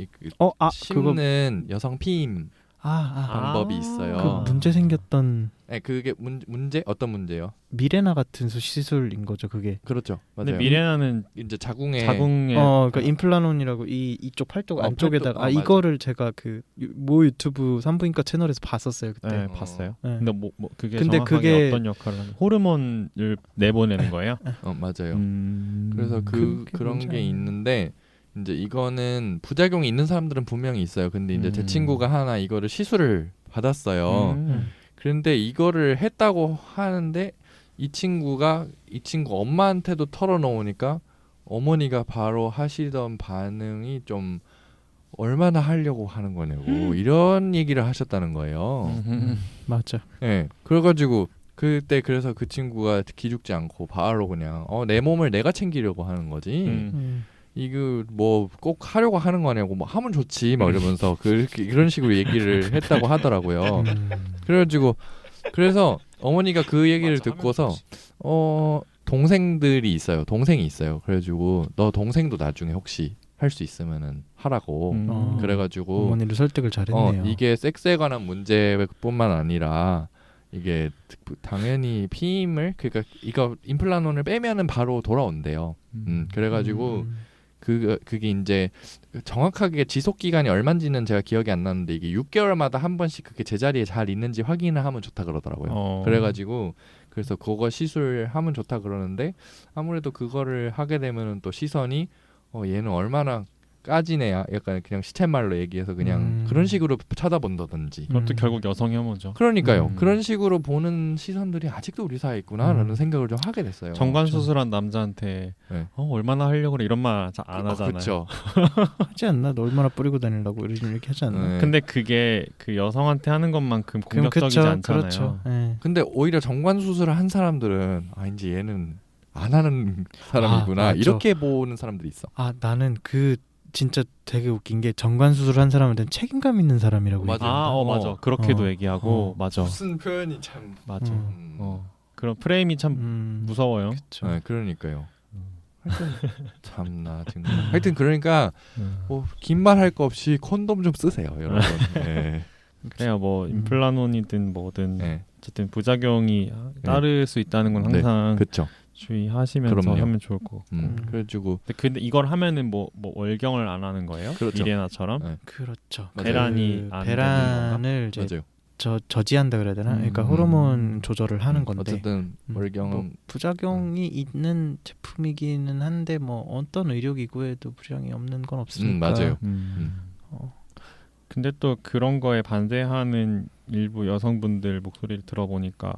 심는 여성 피임 방법이 있어요. 그 문제 생겼던. 네, 그게 문제 어떤 문제요? 미레나 같은 시술인 거죠, 그게. 그렇죠, 맞아요. 근데 미레나는 이제 자궁에 그러니까 임플라논이라고 이쪽 팔뚝 안쪽에다가 이거를 제가 그 모 유튜브 산부인과 채널에서 봤었어요 그때. 네, 봤어요. 근데 뭐 그게 정확하게 어떤 역할을 하는? 호르몬을 내보내는 거예요? 맞아요. 그래서 그런 게 있는데. 이제 이거는 부작용이 있는 사람들은 분명히 있어요. 근데 이제 제 친구가 하나 이거를 시술을 받았어요. 그런데 이거를 했다고 하는데 이 친구 엄마한테도 털어놓으니까 어머니가 바로 하시던 반응이 좀 얼마나 하려고 하는 거냐고 이런 얘기를 하셨다는 거예요. 맞아. 네, 그래가지고 그때 그래서 그 친구가 기죽지 않고 바로 그냥 내 몸을 내가 챙기려고 하는 거지. 이거 뭐 꼭 하려고 하는 거냐고 뭐 하면 좋지 막 이러면서 그런 식으로 얘기를 했다고 하더라고요. 그래가지고 그래서 어머니가 그 얘기를 듣고서 동생이 있어요. 그래가지고 너 동생도 나중에 혹시 할 수 있으면은 하라고. 그래가지고 어머니를 설득을 잘했네요. 이게 섹스에 관한 문제뿐만 아니라 이게 당연히 피임을 그러니까 이거 임플라논을 빼면은 바로 돌아온대요. 그래가지고 그게 이제 정확하게 지속 기간이 얼마인지는 제가 기억이 안 나는데 이게 6개월마다 한 번씩 그게 제자리에 잘 있는지 확인을 하면 좋다 그러더라고요. 그래가지고 그래서 그거 시술하면 좋다 그러는데 아무래도 그거를 하게 되면은 또 시선이 얘는 얼마나 까지네 약간 그냥 시쳇말로 얘기해서 그냥 그런 식으로 쳐다본다든지. 그것도 결국 여성 혐오죠. 그러니까요. 그런 식으로 보는 시선들이 아직도 우리 사회에 있구나라는 생각을 좀 하게 됐어요. 정관 수술한 남자한테 네. 얼마나 하려고 그래 이런 말 잘 안 하잖아요. 그렇죠. 하지 않나? 너 얼마나 뿌리고 다니려고 이렇게 하지 않나? 네. 근데 그게 그 여성한테 하는 것만큼 그럼 공격적이지 그쵸, 않잖아요. 그렇죠. 네. 근데 오히려 정관 수술을 한 사람들은 이제 얘는 안 하는 사람이구나 맞죠. 이렇게 보는 사람들이 있어. 나는 그 진짜 되게 웃긴 게 정관 수술한 사람한테는 책임감 있는 사람이라고. 맞아요. 얘기해요. 맞아. 그렇게도 얘기하고 맞아. 무슨 표현이 참 맞아. 그런 프레임이 참 무서워요. 그쵸. 네, 그러니까요. 하여튼 참나 정말. 하여튼 그러니까 뭐 긴 말 할 거 없이 콘돔 좀 쓰세요, 여러분. 네. 그래요. 뭐 임플란론이든 뭐든 네. 어쨌든 부작용이 따를 수 있다는 건 항상 그렇죠. 주의하시면서 그럼요. 하면 좋을 것 같고. 그래가지고 근데 이걸 하면은 뭐 월경을 안 하는 거예요? 그렇죠. 미레나처럼? 네. 그렇죠. 맞아요. 배란이 안 배란을 이제 맞아요. 저지한다 그래야 되나? 그러니까 호르몬 조절을 하는 건데. 어쨌든 월경은 뭐 부작용이 있는 제품이기는 한데 뭐 어떤 의료기구에도 부작용이 없는 건 없으니까. 맞아요. 근데 또 그런 거에 반대하는 일부 여성분들 목소리를 들어보니까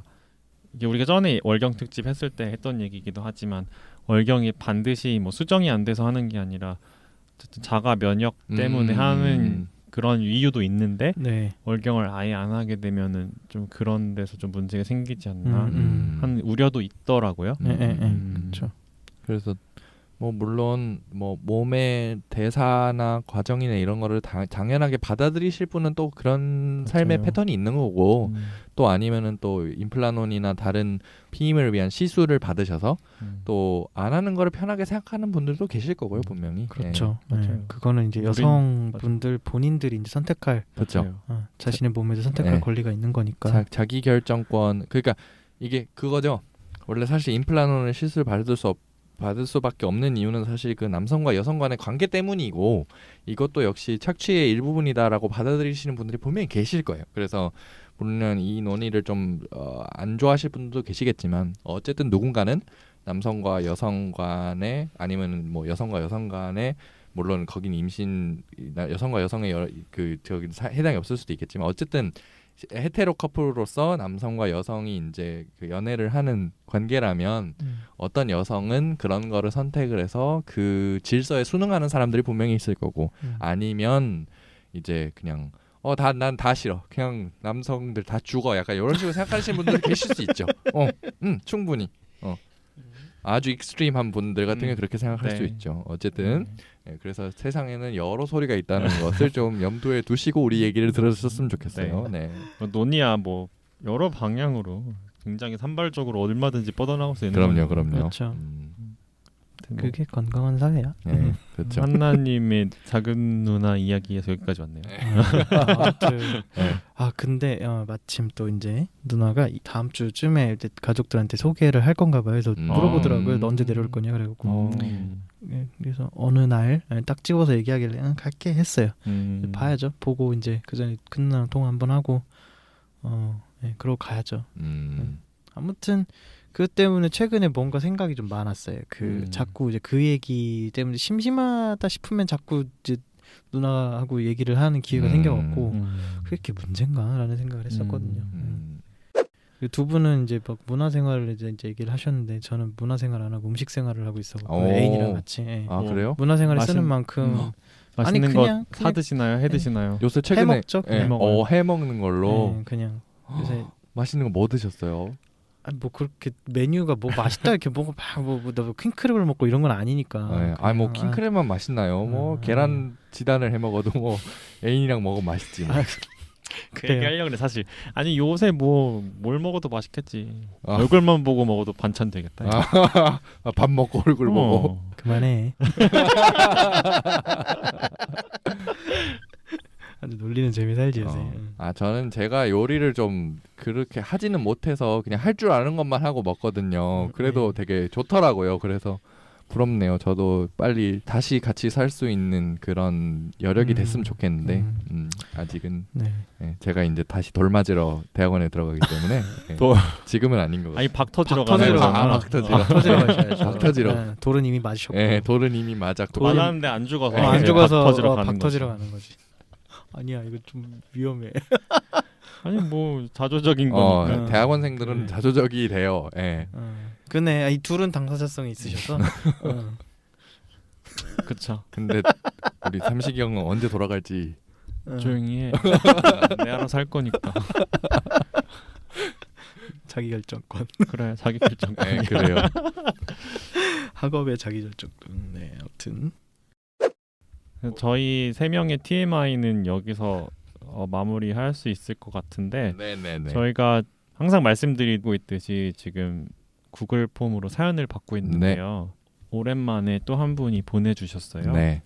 이게 우리가 전에 월경 특집 했을 때 했던 얘기이기도 하지만 월경이 반드시 뭐 수정이 안 돼서 하는 게 아니라 어쨌든 자가 면역 때문에 하는 그런 이유도 있는데 네. 월경을 아예 안 하게 되면은 좀 그런 데서 좀 문제가 생기지 않나 하는 우려도 있더라고요. 그렇죠. 그래서 뭐 물론 뭐 몸의 대사나 과정이나 이런 거를 당연하게 받아들이실 분은 또 그런 맞아요. 삶의 패턴이 있는 거고 또 아니면은 또 임플란론이나 다른 피임을 위한 시술을 받으셔서 또 안 하는 거를 편하게 생각하는 분들도 계실 거고요, 분명히. 그렇죠. 네. 네. 맞아요. 그거는 이제 여성분들 본인들이 이제 선택할 그렇죠. 자신의 몸에서 선택할 네. 권리가 있는 거니까. 자기 결정권. 그러니까 이게 그거죠. 원래 사실 임플란론을 시술 받을 수밖에 없는 이유는 사실 그 남성과 여성 간의 관계 때문이고 이것도 역시 착취의 일부분이다라고 받아들이시는 분들이 분명히 계실 거예요. 그래서 물론 이 논의를 좀 안 좋아하실 분들도 계시겠지만 어쨌든 누군가는 남성과 여성 간에 아니면 뭐 여성과 여성 간에 물론 거긴 임신 여성과 여성의 저기 해당이 없을 수도 있겠지만 어쨌든 헤테로 커플로서 남성과 여성이 이제 그 연애를 하는 관계라면 어떤 여성은 그런 거를 선택을 해서 그 질서에 순응하는 사람들이 분명히 있을 거고 아니면 이제 그냥 난 다 싫어. 그냥 남성들 다 죽어. 약간 이런 식으로 생각하시는 분들 계실 수 있죠. 충분히. 아주 익스트림한 분들 같은 경우 그렇게 생각할 수 있죠. 어쨌든 그래서 세상에는 여러 소리가 있다는 것을 좀 염두에 두시고 우리 얘기를 들어주셨으면 좋겠어요. 네. 논의야 뭐 여러 방향으로 굉장히 산발적으로 얼마든지 뻗어나갈 수 있는 그럼요. 그렇죠. 그게 건강한 사회야. 네, 그렇죠. 한나님의 작은 누나 이야기에서 여기까지 왔네요. 근데 마침 또 이제 누나가 다음 주쯤에 이제 가족들한테 소개를 할 건가 봐요. 그래서 물어보더라고요. 너 언제 내려올 거냐 그래갖고 그래서 어느 날 딱 집어서 얘기하길래 갈게 했어요. 봐야죠. 보고 이제 그 전에 큰 누나랑 통화 한번 하고 그러고 가야죠. 아무튼 그 때문에 최근에 뭔가 생각이 좀 많았어요. 자꾸 이제 그 얘기 때문에 심심하다 싶으면 자꾸 이제 누나하고 얘기를 하는 기회가 생겨갖고 그게 문제인가라는 생각을 했었거든요. 두 분은 이제 막 문화생활을 이제 얘기를 하셨는데 저는 문화생활 안 하고 음식생활을 하고 있어갖고 애인이랑 같이. 그래요? 문화생활을 쓰는 만큼 맛있는 거 사 드시나요? 해 드시나요? 요새 최근에 해먹죠. 해 먹는 걸로. 그냥 요새 맛있는 거 뭐 드셨어요? 뭐 그렇게 메뉴가 뭐 맛있다 이렇게 뭐 킹크랩을 먹고 이런 건 아니니까. 뭐 킹크랩만 맛있나요? 뭐 계란 지단을 해 먹어도 뭐 애인이랑 먹으면 맛있지. 뭐. 그 얘기 하려고 그래 사실. 아니 요새 뭐 뭘 먹어도 맛있겠지. 얼굴만 보고 먹어도 반찬 되겠다. 밥 먹고 얼굴 보고. 그만해. 아주 놀리는 재미 살지 요새. 저는 제가 요리를 좀 그렇게 하지는 못해서 그냥 할 줄 아는 것만 하고 먹거든요. 그래도 되게 좋더라고요. 그래서 부럽네요. 저도 빨리 다시 같이 살 수 있는 그런 여력이 됐으면 좋겠는데. 아직은 네. 예, 제가 이제 다시 돌 맞으러 대학원에 들어가기 때문에 예, 돌. 지금은 아닌 것 같아요. 아니 박 터지러 박 터지러 가는 가는 거잖아. 박 터지러. 박 터지러 가셔야죠. 박 터지러. 네, 돌은 이미 맞으셨고. 예, 돌은 이미 맞았고 맞았는데 안 죽어서 안 이제 죽어서 박 터지러 가는 박 거지. 터지러 가는 거지. 아니야 이거 좀 위험해. 아니 뭐 자조적인 거니까. 대학원생들은 그래. 자조적이 돼요. 예. 근데 이 둘은 당사자성이 있으셔서. 그쵸. 근데 우리 삼식이 형은 언제 돌아갈지 조용히 해. 내 알아서 할 거니까. 자기 결정권. 그래 자기 결정. 예, 그래요. 학업의 자기 결정권. 네, 아무튼. 저희 세 명의 TMI는 여기서 마무리할 수 있을 것 같은데 네네네. 저희가 항상 말씀드리고 있듯이 지금 구글 폼으로 사연을 받고 있는데요. 오랜만에 또 한 분이 보내주셨어요. 네.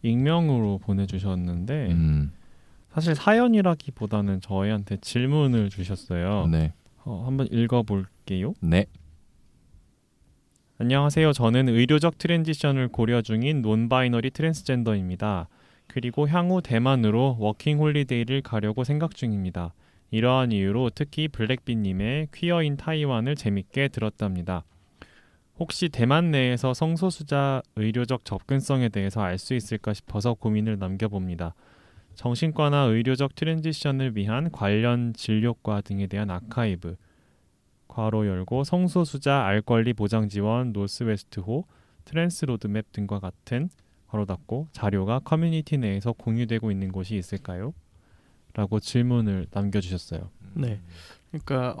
익명으로 보내주셨는데 사실 사연이라기보다는 저희한테 질문을 주셨어요. 네. 한번 읽어볼게요. 네. 안녕하세요. 저는 의료적 트랜지션을 고려 중인 논바이너리 트랜스젠더입니다. 그리고 향후 대만으로 워킹 홀리데이를 가려고 생각 중입니다. 이러한 이유로 특히 블랙비님의 퀴어인 타이완을 재밌게 들었답니다. 혹시 대만 내에서 성소수자 의료적 접근성에 대해서 알 수 있을까 싶어서 고민을 남겨봅니다. 정신과나 의료적 트랜지션을 위한 관련 진료과 등에 대한 아카이브 괄호 열고 성소수자 알 권리 보장 지원 노스웨스트호 트랜스 로드맵 등과 같은 괄호 닫고 자료가 커뮤니티 내에서 공유되고 있는 곳이 있을까요? 라고 질문을 남겨주셨어요. 네. 그러니까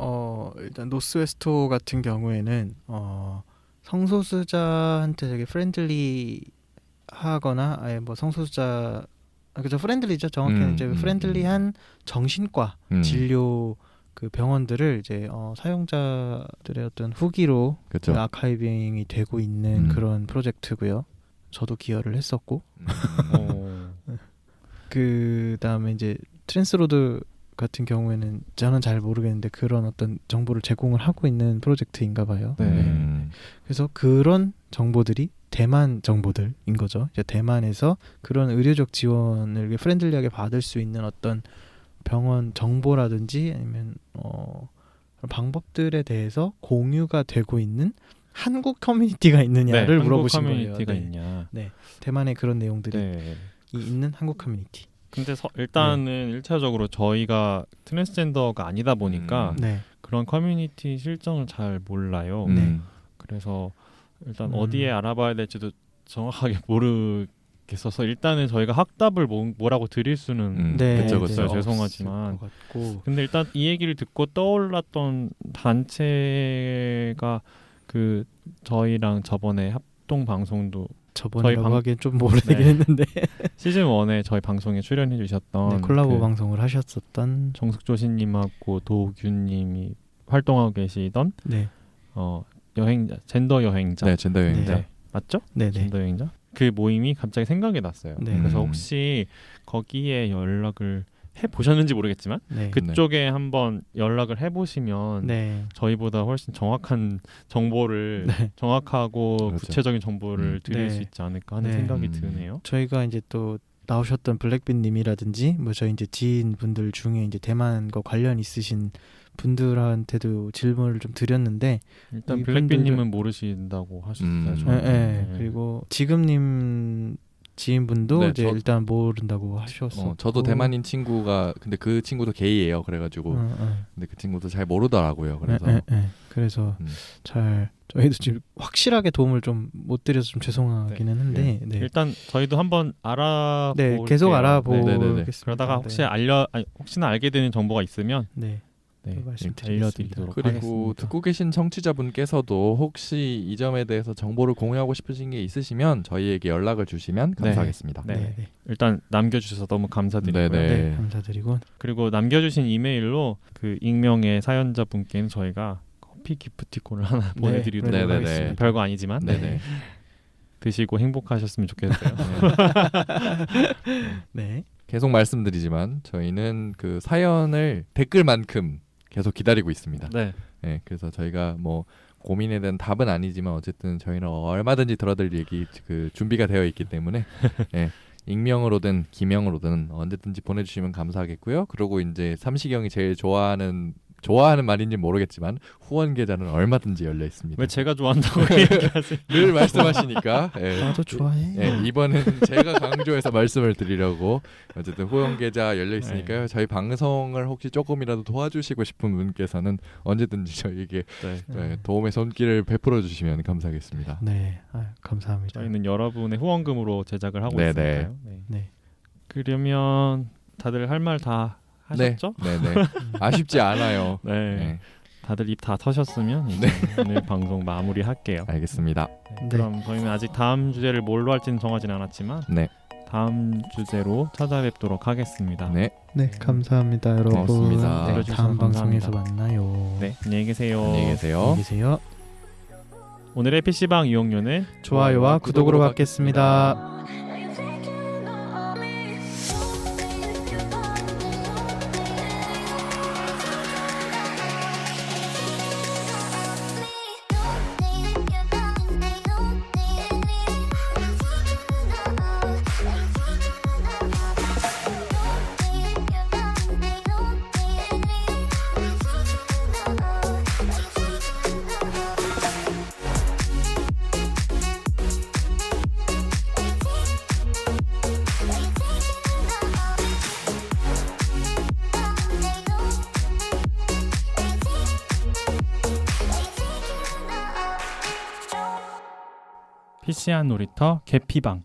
일단 노스웨스트호 같은 경우에는 성소수자한테 되게 프렌들리하거나 아예 뭐 성소수자 그죠 프렌들리죠. 정확히는 이제 프렌들리한 정신과 진료 그 병원들을 이제 사용자들의 어떤 후기로 그렇죠. 아카이빙이 되고 있는 그런 프로젝트고요. 저도 기여를 했었고 그 다음에 이제 트랜스로드 같은 경우에는 저는 잘 모르겠는데 그런 어떤 정보를 제공을 하고 있는 프로젝트인가 봐요. 그래서 그런 정보들이 대만 정보들인 거죠. 이제 대만에서 그런 의료적 지원을 프렌들리하게 받을 수 있는 어떤 병원 정보라든지 아니면 방법들에 대해서 공유가 되고 있는 한국 커뮤니티가 있느냐를 물어보신 거예요. 한국 커뮤니티가 있냐. 네. 대만에 그런 내용들이 네. 있는 한국 커뮤니티. 근데 일단은 1차적으로 저희가 트랜스젠더가 아니다 보니까 네. 그런 커뮤니티 실정을 잘 몰라요. 네. 그래서 일단 어디에 알아봐야 될지도 정확하게 모르겠어서 일단은 저희가 확답을 뭐라고 드릴 수는 없어요. 죄송하지만. 근데 일단 이 얘기를 듣고 떠올랐던 단체가 그 저희랑 저번에 합동 방송도 저번이라고 하기엔 좀 오래되긴 했는데 시즌 1에 저희 방송에 출연해 주셨던 콜라보 방송을 하셨었던 정숙조신님하고 도규님이 활동하고 계시던 여행자 젠더 여행자 네, 젠더 여행자. 네. 맞죠? 네네. 젠더 여행자 그 모임이 갑자기 생각이 났어요. 네. 그래서 혹시 거기에 연락을 해보셨는지 모르겠지만 그쪽에 한번 연락을 해보시면 저희보다 훨씬 정확한 정보를 정확하고 그렇죠. 구체적인 정보를 드릴 수 있지 않을까 하는 생각이 드네요. 저희가 이제 또 나오셨던 블랙빈님이라든지 뭐 저희 이제 지인분들 중에 이제 대만과 관련 있으신 분들한테도 질문을 좀 드렸는데 일단 블랙빈님은 모르신다고 하셨어요. 그리고 지금님 지인분도 이제 일단 모른다고 하셨어. 저도 대만인 친구가 근데 그 친구도 게이예요. 그래가지고 근데 그 친구도 잘 모르더라고요. 그래서 잘 저희도 지금 확실하게 도움을 좀 못 드려서 좀 죄송하기는 한데 일단 저희도 한번 알아볼게요. 계속 알아보겠습니다. 그러다가 혹시나 알게 되는 정보가 있으면 알려드리도록 그리고 하겠습니다. 듣고 계신 청취자분께서도 혹시 이 점에 대해서 정보를 공유하고 싶으신 게 있으시면 저희에게 연락을 주시면 감사하겠습니다. 일단 남겨주셔서 너무 감사드리고요. 감사드리고 그리고 남겨주신 이메일로 그 익명의 사연자분께는 저희가 커피 기프티콘을 하나 보내드리도록 하겠습니다. 별거 아니지만 드시고 행복하셨으면 좋겠어요. 계속 말씀드리지만 저희는 그 사연을 댓글만큼 계속 기다리고 있습니다. 그래서 저희가 뭐 고민에 대한 답은 아니지만 어쨌든 저희는 얼마든지 들어드릴 얘기 그 준비가 되어 있기 때문에 익명으로든 기명으로든 언제든지 보내주시면 감사하겠고요. 그리고 이제 삼시경이 제일 좋아하는 말인지 모르겠지만 후원 계좌는 얼마든지 열려 있습니다. 왜 제가 좋아한다고 얘기하세요? 늘 말씀하시니까 예. 나도 좋아해. 예, 이번엔 제가 강조해서 말씀을 드리려고 어쨌든 후원 계좌 열려 있으니까요. 저희 방송을 혹시 조금이라도 도와주시고 싶은 분께서는 언제든지 저희에게 네. 도움의 손길을 베풀어 주시면 감사하겠습니다. 네, 감사합니다. 저희는 여러분의 후원금으로 제작을 하고 네네. 있으니까요. 네. 네. 그러면 다들 할 말 다 하셨죠? 네네. 아쉽지 않아요. 네. 네. 다들 입 다 터셨으면 이제 오늘 방송 마무리할게요. 알겠습니다. 네. 그럼 저희는 아직 다음 주제를 뭘로 할지는 정하진 않았지만 네. 다음 주제로 찾아뵙도록 하겠습니다. 네. 네, 감사합니다, 여러분. 고맙습니다. 네, 들어주셔서 다음 방송에서 감사합니다. 만나요. 네, 안녕히 계세요. 안녕히 계세요. 안녕히 계세요. 오늘의 PC방 이용료는 좋아요와 구독으로 받겠습니다. PC한 놀이터 개피방